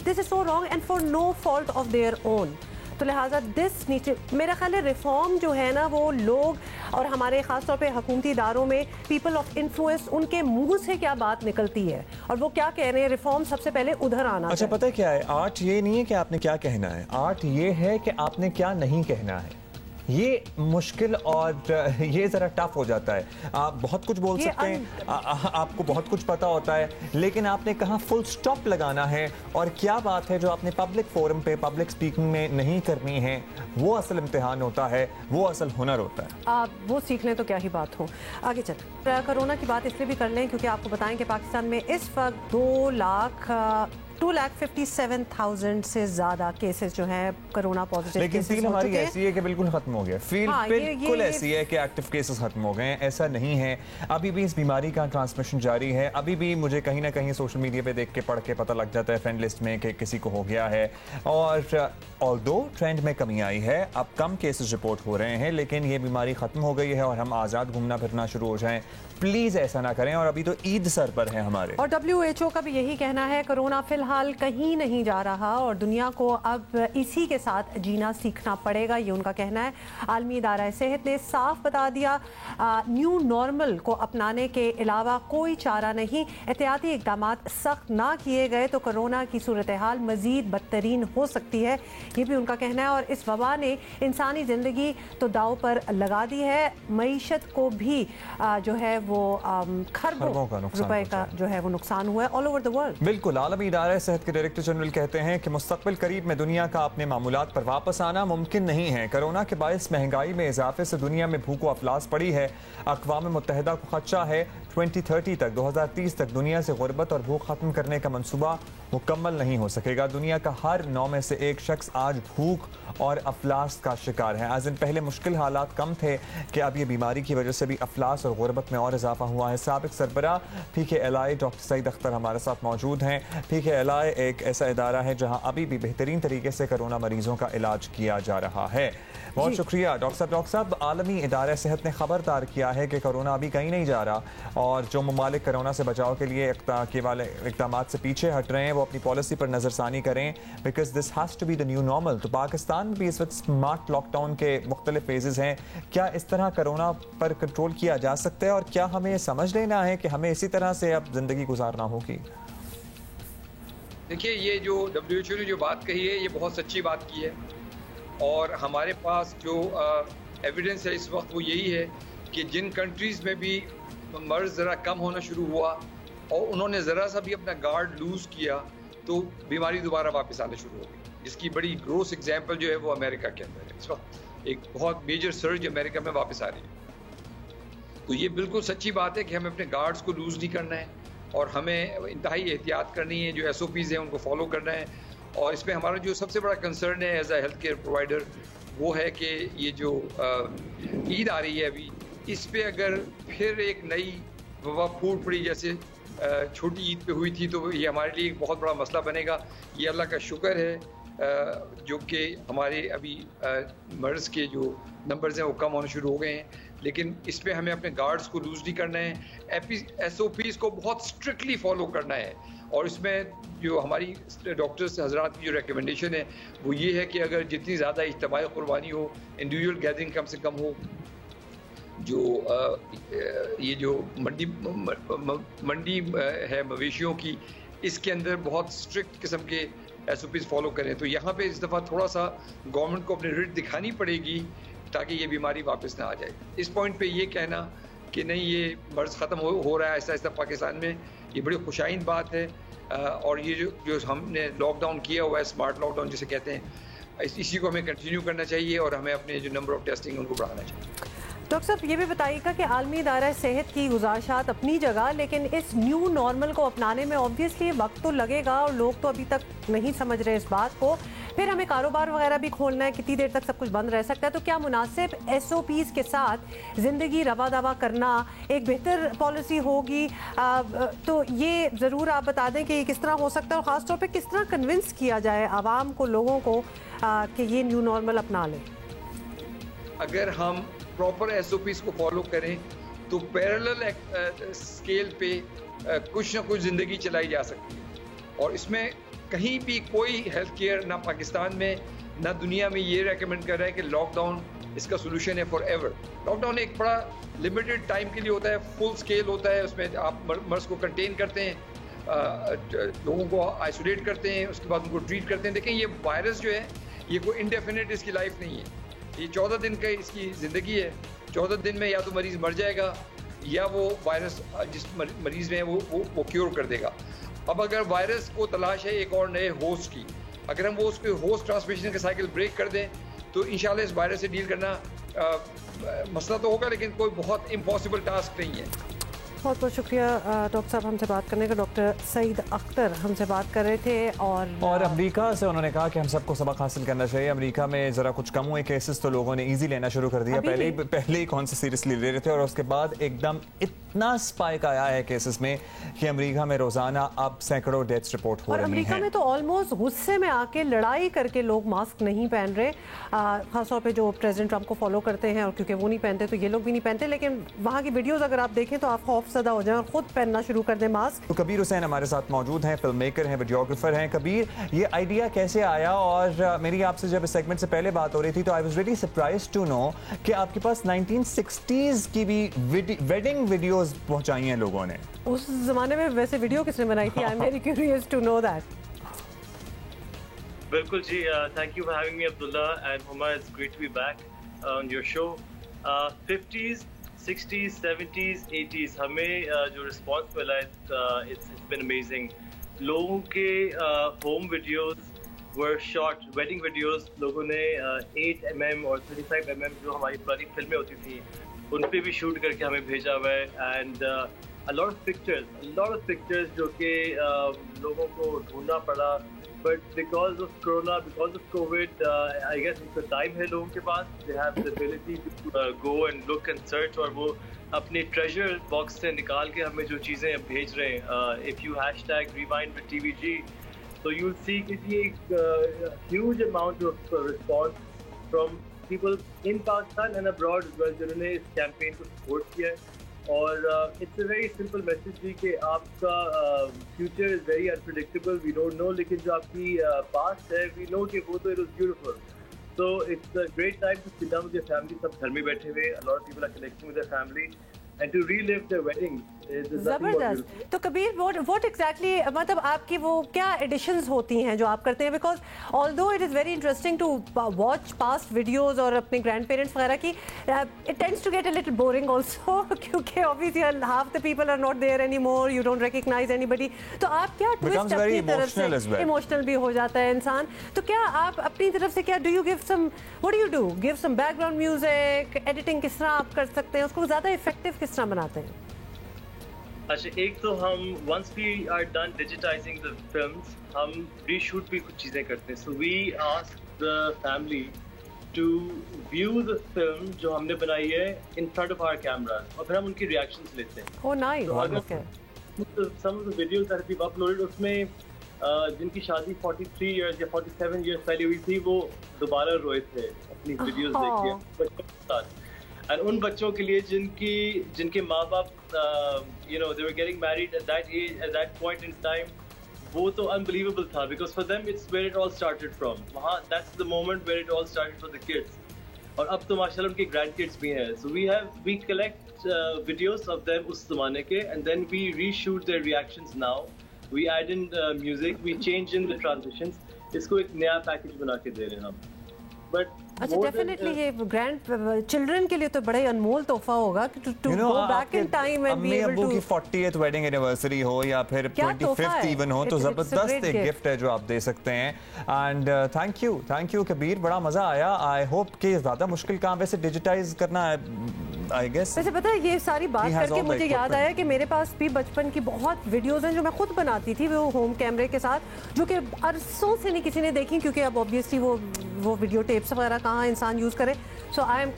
This is so wrong and for no fault of their own. तो लिहाजा दिस नीचे मेरा ख्याल है रिफॉर्म जो है ना, वो लोग और हमारे ख़ासतौर पे हुकूमती इदारों में पीपल ऑफ इन्फ्लुएंस, उनके मुंह से क्या बात निकलती है और वो क्या कह रहे हैं, रिफॉर्म सबसे पहले उधर आना। अच्छा, पता है क्या है, आर्ट ये नहीं है कि आपने क्या कहना है, आर्ट ये है कि आपने क्या नहीं कहना है। ये मुश्किल और ये ज़रा टफ हो जाता है। आप बहुत कुछ बोल सकते हैं, आपको बहुत कुछ पता होता है, लेकिन आपने कहाँ फुल स्टॉप लगाना है और क्या बात है जो आपने पब्लिक फोरम पे पब्लिक स्पीकिंग में नहीं करनी है, वो असल इम्तिहान होता है, वो असल हुनर होता है। आप वो सीख लें तो क्या ही बात हो। आगे चल, कोरोना की बात इसलिए भी कर लें क्योंकि आपको बताएं कि पाकिस्तान में इस वक्त 2,57,000 से ज़्यादा केसेस जो हैं कोरोना पॉजिटिव। लेकिन फील हमारी ऐसी है कि बिल्कुल खत्म हो गया, फील बिल्कुल ऐसी है कि एक्टिव केसेस खत्म हो गए हैं। ऐसा नहीं है, अभी भी इस बीमारी का ट्रांसमिशन जारी है। अभी भी मुझे कहीं ना कहीं सोशल मीडिया पे देख के पढ़ के पता लग जाता है फ्रेंड लिस्ट में कि किसी को हो गया है। और ऑल्दो ट्रेंड में कमी आई है, अब कम केसेस रिपोर्ट हो रहे हैं, लेकिन ये बीमारी खत्म हो गई है और हम आज़ाद घूमना फिरना शुरू हो जाएं। प्लीज़ ऐसा ना करें। और अभी तो ईद सर पर है हमारे, और WHO का भी यही कहना है, कोरोना फिलहाल कहीं नहीं जा रहा और दुनिया को अब इसी के साथ जीना सीखना पड़ेगा, ये उनका कहना है। आलमी इदारा सेहत ने साफ बता दिया, न्यू नॉर्मल को अपनाने के अलावा कोई चारा नहीं। एहतियाती इकदाम सख्त ना किए गए तो कोरोना की सूरत हाल मजीद बदतरीन हो सकती है, ये भी उनका कहना है। और इस वबा ने इंसानी ज़िंदगी तो दाव पर लगा दी है, मईशत को भी जो है वो खरबों रुपए का जो है वो नुकसान हुआ है ऑल ओवर द वर्ल्ड। बिल्कुल। आलमी इदारा सेहत के डायरेक्टर जनरल कहते हैं कि मुस्तकबिल करीब में दुनिया का अपने मामूलात पर वापस आना मुमकिन नहीं है। कोरोना के बायस महंगाई में इजाफे से दुनिया में भूख व अफलास पड़ी है। अक़वाम मुत्तहिदा को खदशा है 2030 तक 2030 तक दुनिया से गुर्बत और भूख खत्म करने का मंसूबा मुकम्मल नहीं हो सकेगा। दुनिया का हर 9 में से 1 शख्स आज भूख और अफलास का शिकार है। आज दिन पहले मुश्किल हालात कम थे कि अब ये बीमारी की वजह से भी अफलास और गुर्बत में और इजाफा हुआ है। साबिक सरबरा PKLI डॉक्टर सईद अख्तर हमारे साथ मौजूद हैं। PKLI एक ऐसा इदारा है जहां अभी भी बेहतरीन तरीके से कोरोना मरीजों का इलाज किया जा रहा है। बहुत शुक्रिया डॉक्टर साहब। आलमी इदारा सेहत ने खबरदार किया है कि कोरोना अभी कहीं नहीं जा रहा और जो ममालिक कोरोना से बचाव के लिए इक़दाम से पीछे हट रहे हैं वो अपनी पॉलिसी पर नज़रसानी करें, because this has to be the new normal. तो पाकिस्तान भी इस वक्त स्मार्ट लॉकडाउन के मुख्तलिफ फेजेस हैं। क्या इस तरह कोरोना पर कंट्रोल किया जा सकता है और क्या हमें समझ लेना है कि हमें इसी तरह से अब जिंदगी गुजारना होगी? देखिए, ये जो WHO ने जो बात कही है, ये बहुत सच्ची बात की है और हमारे पास जो एविडेंस है इस वक्त वो यही है कि जिन कंट्रीज़ में भी मर्ज ज़रा कम होना शुरू हुआ और उन्होंने ज़रा सा भी अपना गार्ड लूज़ किया तो बीमारी दोबारा वापस आना शुरू हो गई, जिसकी बड़ी ग्रोस एग्जांपल जो है वो अमेरिका के अंदर है। इस वक्त एक बहुत मेजर सर्ज अमेरिका में वापस आ रही है। तो ये बिल्कुल सच्ची बात है कि हमें अपने गार्ड्स को लूज़ नहीं करना है और हमें इंतहाई एहतियात करनी है, जो SOPs हैं उनको फॉलो करना है। और इसमें हमारा जो सबसे बड़ा कंसर्न है as a health care provider वो है कि ये जो ईद आ रही है अभी, इस पे अगर फिर एक नई वबा फूट पड़ी जैसे छोटी ईद पे हुई थी तो ये हमारे लिए एक बहुत बड़ा मसला बनेगा। ये अल्लाह का शुक्र है जो कि हमारे अभी मर्ज़ के जो नंबर्स हैं वो कम होने शुरू हो गए हैं, लेकिन इस पे हमें अपने गार्ड्स को लूज़ नहीं करना है। SOPs को बहुत स्ट्रिक्टली फॉलो करना है और इसमें जो हमारी डॉक्टर्स हजरात की जो रिकमेंडेशन है वो ये है कि अगर जितनी ज़्यादा इज्तिमाई कुर्बानी हो, इंडिविजुअल गैदरिंग कम से कम हो, जो ये जो मंडी है मवेशियों की, इसके अंदर बहुत स्ट्रिक्ट किस्म के SOPs फॉलो करें। तो यहाँ पे इस दफ़ा थोड़ा सा गवर्नमेंट को अपनी रिट दिखानी पड़ेगी ताकि ये बीमारी वापस ना आ जाए। इस पॉइंट पे ये कहना कि नहीं ये मर्ज़ ख़त्म हो रहा है ऐसा ऐसा पाकिस्तान में, ये बड़ी खुशाइन बात है। और ये जो हमने लॉकडाउन किया हुआ है, स्मार्ट लॉकडाउन जिसे कहते हैं, इसी को हमें कंटिन्यू करना चाहिए और हमें अपने जो नंबर ऑफ टेस्टिंग उनको बढ़ाना चाहिए। डॉक्टर साहब ये भी बताइएगा कि आलमी इदारा सेहत की गुजारिशात अपनी जगह, लेकिन इस न्यू नॉर्मल को अपनाने में ऑब्वियसली वक्त तो लगेगा और लोग तो अभी तक नहीं समझ रहे इस बात को। फिर हमें कारोबार वगैरह भी खोलना है, कितनी देर तक सब कुछ बंद रह सकता है, तो क्या मुनासिब SOPs के साथ ज़िंदगी रवा दवा करना एक बेहतर पॉलिसी होगी? तो ये ज़रूर आप बता दें कि किस तरह हो सकता है और ख़ास तौर पे किस तरह कन्विंस किया जाए आवाम को, लोगों को कि ये न्यू नॉर्मल अपना लें। अगर हम प्रॉपर SOPs को फॉलो करें तो पैरेलल स्केल पे कुछ ना कुछ ज़िंदगी चलाई जा सकती है और इसमें कहीं भी कोई हेल्थ केयर ना पाकिस्तान में ना दुनिया में ये रेकमेंड कर रहा है कि लॉकडाउन इसका सोल्यूशन है फॉर एवर। लॉकडाउन एक बड़ा लिमिटेड टाइम के लिए होता है, फुल स्केल होता है, उसमें आप मर्ज को कंटेन करते हैं, लोगों को आइसोलेट करते हैं, उसके बाद उनको ट्रीट करते हैं। देखें ये वायरस जो है ये कोई इंडेफिनिट इसकी लाइफ नहीं है, ये 14 दिन का इसकी ज़िंदगी है। 14 दिन में या तो मरीज़ मर जाएगा या वो वायरस जिस मरीज़ में है वो क्योर कर देगा। अब अगर वायरस को तलाश है एक और नए होस्ट की, अगर हम वो उसके होस्ट ट्रांसमिशन का साइकिल ब्रेक कर दें तो इंशाल्लाह इस वायरस से डील करना मसला तो होगा, लेकिन कोई बहुत इम्पॉसिबल टास्क नहीं है। बहुत बहुत शुक्रिया डॉक्टर साहब हमसे बात करने का। डॉक्टर सईद अख्तर हमसे बात कर रहे थे और अमेरिका से उन्होंने कहा कि हम सबको सबक हासिल करना चाहिए। अमेरिका में ज़रा कुछ कम हुए केसेस तो लोगों ने इजी लेना शुरू कर दिया, पहले ही कौन से सीरियसली ले रहे थे और उसके बाद एकदम इतना स्पाइक आया है केसेस में कि अमेरिका में रोजाना अब सैकड़ों डेथ्स रिपोर्ट हो रही हैं। अमेरिका में तो ऑलमोस्ट गुस्से में आके लड़ाई करके लोग मास्क नहीं पहन रहे, खासतौर पे जो प्रेसिडेंट ट्रंप को फॉलो करते हैं, और क्योंकि वो नहीं पहनते तो ये लोग भी नहीं पहनते। लेकिन वहाँ की वीडियोस अगर आप देखें तो आप खौफजदा हो जाएं और खुद पहनना शुरू कर दें मास्क। तो कबीर हुसैन हमारे साथ मौजूद हैं, फिल्म मेकर हैं, वीडियोग्राफर हैं। कबीर, ये आइडिया कैसे आया? और मेरी आपसे जब इस सेगमेंट से पहले बात हो रही थी तो I was really surprised to know कि आपके पास 1960s की भी वेडिंग वीडियोस पहुंचाई हैं लोगों ने। उस जमाने में वैसे वीडियो किसने बनाई थी? I am very curious to know that. बिल्कुल जी, thank you for having me Abdullah and Huma, it's great to be back on your show. 50s 60s 70s 80s हमें जो रिस्पॉन्स मिला है इट्स बिन अमेजिंग। लोगों के home videos were shot, wedding videos लोगों ने 8mm और 35mm जो हमारी पुरानी फिल्में होती थी उन पे भी शूट करके हमें भेजा हुआ है। And a lot of pictures जो कि लोगों को ढूंढना पड़ा, but because of corona, because of COVID, I guess इतना टाइम है लोगों के पास, they have the ability to go and look and search, और वो अपने ट्रेजर बॉक्स से निकाल के हमें जो चीज़ें भेज रहे हैं। if you hashtag rewind with TVG, so you'll see कि ये एक huge amount of response from people in Pakistan and abroad as well जिन्होंने इस कैंपेन को सपोर्ट किया है। और it's a very simple message भी कि आपका future is very unpredictable, we don't know, लेकिन जो आपकी पास्ट है वी नो कि वो तो it was beautiful. So it's a great time to sit down with your family. सब घर में बैठे हुए, a lot of people are connecting with their family, and to relive their wedding. जबरदस्त। तो कबीर व्हाट एग्जैक्टली मतलब आपकी वो क्या एडिशंस होती हैं जो आप करते हैं? Because although it is very interesting to watch past videos और अपने ग्रैंड पेरेंट्स वगैरह की, it tends to get a little boring also क्योंकि obviously half the people are not there any more, you don't recognise anybody. तो आप क्या ट्विस्ट अपनी तरफ से, इमोशनल भी हो जाता है इंसान, तो क्या आप अपनी तरफ से क्या do you give some, what do you do, give some background music, editing किस तरह आप कर सकते हैं, उसको ज़्यादा इफेक्टिव किस तरह बनाते हैं? अच्छा, एक तो हम once we are done digitizing the films, हम reshoot भी कुछ चीज़ें करते हैं. So we ask the family to view the film जो हमने बनाई है in front of our camera और फिर हम उनकी reactions लेते हैं. Oh nice. Okay. Some of the videos that we've uploaded उसमें जिनकी शादी 43 years या 47 years पहले हुई थी वो दोबारा रोए थे अपनी videos देख के बच्चों के साथ. और उन बच्चों के लिए जिनके माँ बाप you know they were getting married at that age, at that point in time, वो तो unbelievable था because for them it's where it all started from. वहाँ that's the moment where it all started for the kids. और अब तो माशाल्लाह उनके grandkids भी हैं. So we collect videos of them उस ज़माने के and then we reshoot their reactions now. We add in music, we change in the transitions. इसको एक नया पैकेज बना के दे रहे हैं हम. But अच्छा, डेफिनेटली ये ग्रैंड चिल्ड्रन के लिए तो बड़ा ही अनमोल तोहफा होगा to go back in time and be able to, की 40th वेडिंग एनिवर्सरी हो या फिर 25th इवन हो, तो जबरदस्त एक गिफ्ट है जो आप दे सकते हैं. एंड थैंक यू कबीर, बड़ा मजा आया. आई होप कि ज्यादा मुश्किल काम वैसे डिजिटाइज करना है आई गेस. वैसे पता है ये सारी बात करके मुझे याद आया कि मेरे पास भी बचपन की बहुत वीडियोस हैं जो मैं खुद बनाती थी वो होम कैमरे के साथ, जो कि अरसों से नहीं किसी ने देखी क्योंकि अब ऑब्वियसली वो वीडियो टेप्स वगैरह कहाँ इंसान यूज करे. So I am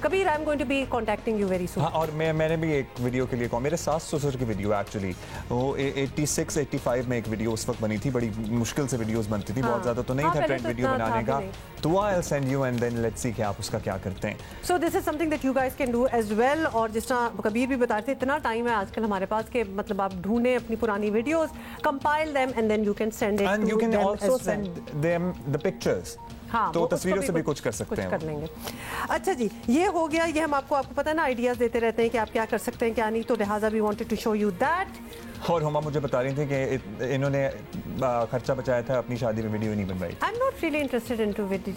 going to be contacting you very soon. हाँ, और मैंने भी एक वीडियो के लिए मेरे सास ससुर की वीडियो एक्चुअली वो 86-85 में एक वीडियो उस वक्त बनी थी. बड़ी मुश्किल से वीडियोस बनती थी, बहुत ज्यादा तो नहीं था ट्रेंड वीडियो बनाने का. तो I will send you and then let's see कि आप उसका क्या करते हैं. So this is something that you guys can do as well. और जिस तरह कबीर भी बता रहे थे, इतना टाइम है आजकल हमारे पास कि मतलब आप ढूंढें अपनी पुरानी videos, compile them and then you can send it and you can also send them the pictures. हाँ, तो तस्वीरों से भी कुछ कर सकते हैं, कर लेंगे. अच्छा जी, ये हो गया. ये हम आपको पता है ना आइडियाज देते रहते हैं कि आप क्या कर सकते हैं क्या नहीं, तो लिहाजा we wanted to show you that. और हुमा मुझे बता रही थी कि इन्होंने खर्चा बचाया था, अपनी शादी में वीडियो नहीं बनवाई. I am not really interested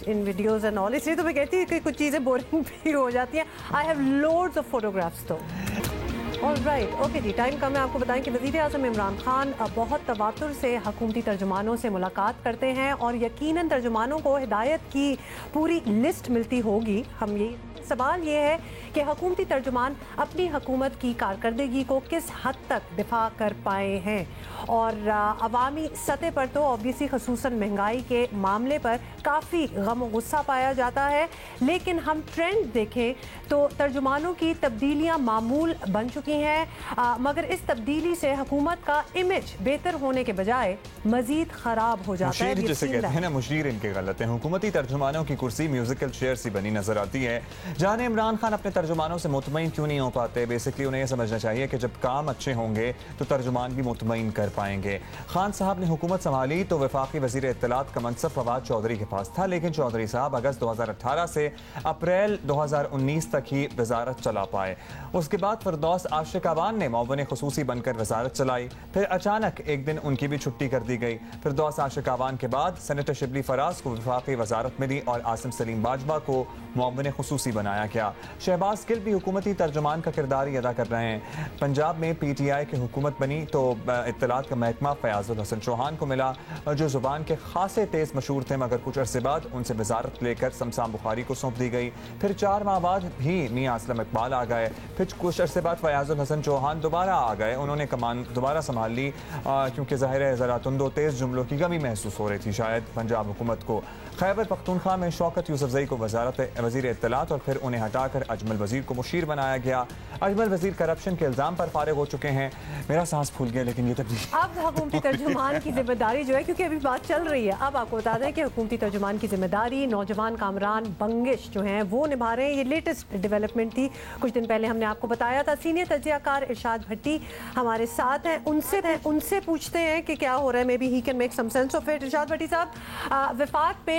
in videos and all, इसलिए तो मैं कहती हूँ कि कुछ चीज़ें बोरिंग भी हो जाती हैं. I have loads of photographs. तो ऑलराइट, ओके जी, टाइम कम है. आपको बताएं कि वज़ीर-ए-आज़म इमरान खान बहुत तवातुर से हुकूमती तर्जुमानों से मुलाकात करते हैं और यकीनन तर्जुमानों को हिदायत की पूरी लिस्ट मिलती होगी. हम ये सवाल ये है कि हुकूमती तर्जुमान अपनी हुकूमत की कारकर्दगी को किस हद तक दिफा कर पाए हैं. और अवामी सतह पर तो ऑब्वियसली खसूसन महंगाई के मामले पर काफ़ी गम गुस्सा पाया जाता है, लेकिन हम ट्रेंड देखें तो तर्जुमानों की तब्दीलियां मामूल बन चुकी हैं. मगर इस तब्दीली से हुकूमत का इमेज बेहतर होने के बजाय मजीद ख़राब हो जाता है. जैसे कहते हैं ना, मुशीर इनके गलत हैं. हुकूमती तर्जुमानों की कुर्सी म्यूजिकल चेयर सी बनी नजर आती है. जाने इमरान खान अपने तर्जुमानों से मुतमईन क्यों नहीं हो पाते. बेसिकली उन्हें यह समझना चाहिए कि जब काम अच्छे होंगे तो तर्जुमान भी मुतमईन कर पाएंगे. खान साहब ने हुकूमत संभाली तो वफाकी वजीर इत्तलात का मनसब फवाद चौधरी के पास था, लेकिन चौधरी साहब अगस्त 2018 से अप्रैल 2019 तक ही वजारत चला पाए. उसके बाद फिरदौस आशिक अवान ने मौवन खुसूसी बनकर वजारत चलाई. फिर अचानक एक दिन उनकी भी छुट्टी कर दी गई. फिरदौस आशिक अवान के बाद सेनेटर शिबली फराज को वफाकी वजारत मिली और आसिम सलीम बाजवा को मौवन खुसूसी बनाया गया. शहबाज गिल भी हुकूमती तर्जुमान का किरदार ही अदा कर रहे हैं. पंजाब में PTI की हुकूमत बनी तो इत्तलात का महकमा फयाजुल हसन चौहान को मिला, जो जुबान के खासे तेज मशहूर थे, मगर कुछ अरसे बाद उनसे वजारत लेकर शमशान बुखारी को सौंप दी गई. फिर 4 माह बाद भी मियां असलम इकबाल आ गए. फिर कुछ अरसे बाद फयाजुल हसन चौहान दोबारा आ गए. उन्होंने कमान दोबारा संभाल ली क्योंकि ज़ाहिर है ज़रा तुंदो तेज जुमलों की कमी महसूस हो रही थी शायद पंजाब हुकूमत को. खैबर पख्तूनख्वा में शौकत यूसुफजई को वज़ीर इत्तलात और फिर उन्हें हटाकर अजमल वज़ीर को मुशीर बनाया गया. अजमल वज़ीर करप्शन के इल्ज़ाम पर फारिग हो चुके हैं. मेरा सांस फूल गया, लेकिन ये अब हुकूमती तर्जुमान की जिम्मेदारी जो है, क्योंकि अभी बात चल रही है, अब आपको बता दें कि हुकूमती तर्जुमान की जिम्मेदारी नौजवान कामरान बंगिश जो हैं वो निभा रहे हैं. ये लेटेस्ट डेवलपमेंट थी. कुछ दिन पहले हमने आपको बताया था सीनियर तज्जियाकार इरशाद भट्टी हमारे साथ हैं, उनसे पूछते हैं कि क्या हो रहा है। Maybe he can make some sense of it. Irshad Bhatti sahab, वफाक पे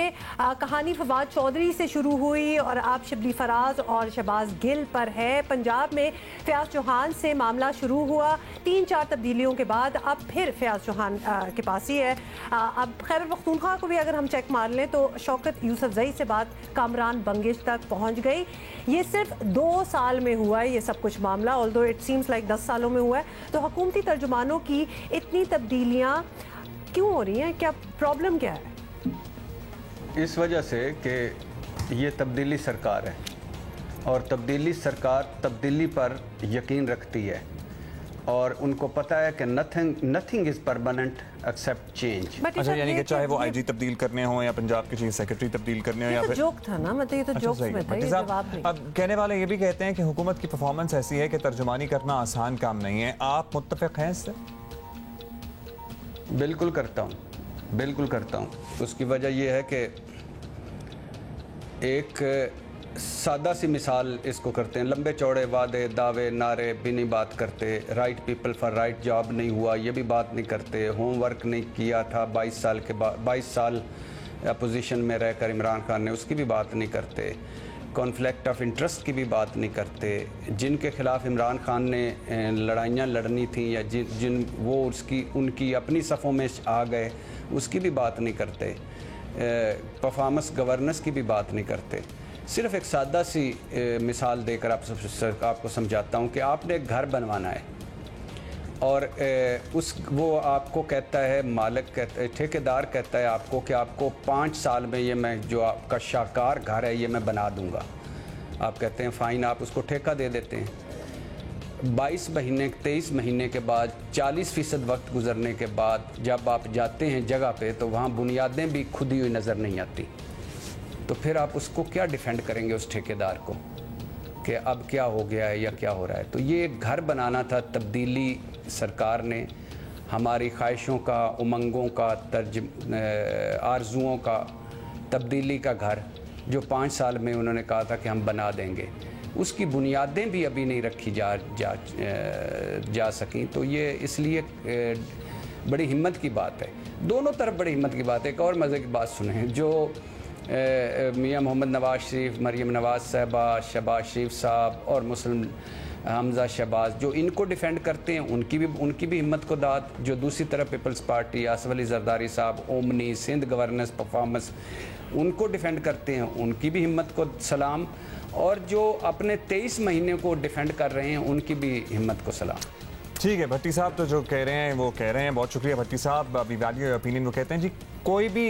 कहानी फवाद चौधरी से शुरू हुई और आप शिबली फराज और शहबाज गिल पर है। पंजाब में फयाज चौहान से मामला शुरू हुआ, 3-4 तब्दीलियों के बाद अब फिर फयाज चौहान के पास ही है। अब खैबर पख्तूनख्वा को भी अगर हम चेक मार लें तो शौकत यूसुफजई से बात कामरान बंगिश तक पहुंच गई। ये सिर्फ 2 साल में हुआ है ये सब कुछ मामला, ऑल्दो इट सीम्स लाइक 10 सालों में हुआ है। तो हुकूमती तर्जुमानों की इतनी तब्दीलियां क्यों हो रही हैं? क्या प्रॉब्लम क्या है? इस वजह से कि ये तब्दीली सरकार है और तब्दीली सरकार तब्दीली पर यकीन रखती है और उनको पता है कि nothing is permanent except change. अच्छा, यानी कि चाहे वो आईजी तब्दील करने हो या पंजाब के चीफ सेक्रेटरी तब्दील करने हो या फिर जोक था ना, मतलब ये तो जोक में था, ये जवाब नहीं। अब कहने वाले ये भी कहते हैं कि हुकूमत की परफॉर्मेंस ऐसी है कि तर्जुमानी करना आसान काम नहीं है। आप मुत्तफिक हैं इससे? बिल्कुल करता हूँ, बिल्कुल करता हूँ। उसकी वजह यह है कि एक सादा सी मिसाल इसको करते हैं, लंबे चौड़े वादे दावे नारे भी नहीं बात करते, right people for right job नहीं हुआ ये भी बात नहीं करते, होमवर्क नहीं किया था 22 साल के बाद 22 साल अपोजिशन में रहकर इमरान खान ने उसकी भी बात नहीं करते, कॉन्फ्लिक्ट ऑफ इंटरेस्ट की भी बात नहीं करते, जिनके खिलाफ इमरान खान ने लड़ाइयाँ लड़नी थी या जिन वो उनकी अपनी सफ़ों में आ गए उसकी भी बात नहीं करते, परफॉर्मेंस गवर्नेंस की भी बात नहीं करते। सिर्फ एक सादा सी मिसाल देकर आपको समझाता हूँ कि आपने एक घर बनवाना है और वो आपको कहता है, मालिक ठेकेदार कहता है आपको कि आपको 5 साल में ये मैं जो आपका शाहकार घर है ये मैं बना दूँगा। आप कहते हैं फ़ाइन, आप उसको ठेका दे देते हैं। 22 महीने 23 महीने के बाद 40% वक्त गुजरने के बाद जब आप जाते हैं जगह पे तो वहाँ बुनियादें भी खुदी हुई नज़र नहीं आती। तो फिर आप उसको क्या डिफेंड करेंगे उस ठेकेदार को कि अब क्या हो गया है या क्या हो रहा है? तो ये एक घर बनाना था तब्दीली सरकार ने, हमारी ख्वाहिशों का, उमंगों का, आरजुओं का तब्दीली का घर जो 5 साल में उन्होंने कहा था कि हम बना देंगे, उसकी बुनियादें भी अभी नहीं रखी जा सकी। तो ये इसलिए बड़ी हिम्मत की बात है, दोनों तरफ बड़ी हिम्मत की बात है। एक और मज़े की बात सुने, जो मियाँ मोहम्मद नवाज शरीफ, मरीम नवाज साहबा, शहबाज शरीफ साहब और मुस्लिम हमजा शहबाज जो इनको डिफेंड करते हैं उनकी भी हिम्मत को दाद, जो दूसरी तरफ पीपल्स पार्टी आसिफ अली जरदारी साहब, ओमनी, सिंध गवर्नेंस परफॉर्मेंस उनको डिफेंड करते हैं उनकी भी हिम्मत को सलाम, और जो अपने 23 महीने को डिफेंड कर रहे हैं उनकी भी हिम्मत को सलाम। ठीक है भट्टी साहब, तो जो कह रहे हैं वो कह रहे हैं। बहुत शुक्रिया भट्टी साहब। अभी वैल्यू योर ओपिनियन वो कहते हैं जी, कोई भी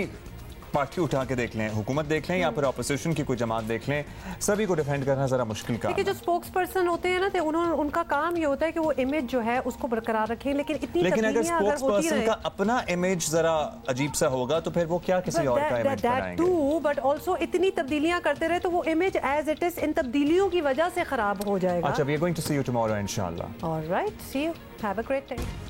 पार्टी उठा के देख लें, हुकूमत देख लें या फिर अपोजिशन की कोई जमात देख लें, सभी को डिफेंड करना ज़रा मुश्किल काम है। जो स्पोक्स पर्सन होते हैं ना, तो उनका काम ये होता है कि वो इमेज जो है उसको बरकरार रखें, लेकिन अगर स्पोक्स पर्सन का अपना इमेज जरा अजीब सा होगा तो फिर वो क्या किसी और का इमेज बनाएंगे। बट ऑल्सो इतनी तब्दीलियां करते रहे तो वो image as it is in तब्दीलियों की वजह से खराब हो जाएगा। अच्छा, we are going to see you tomorrow इंशाल्लाह। Alright, see you, have a great day.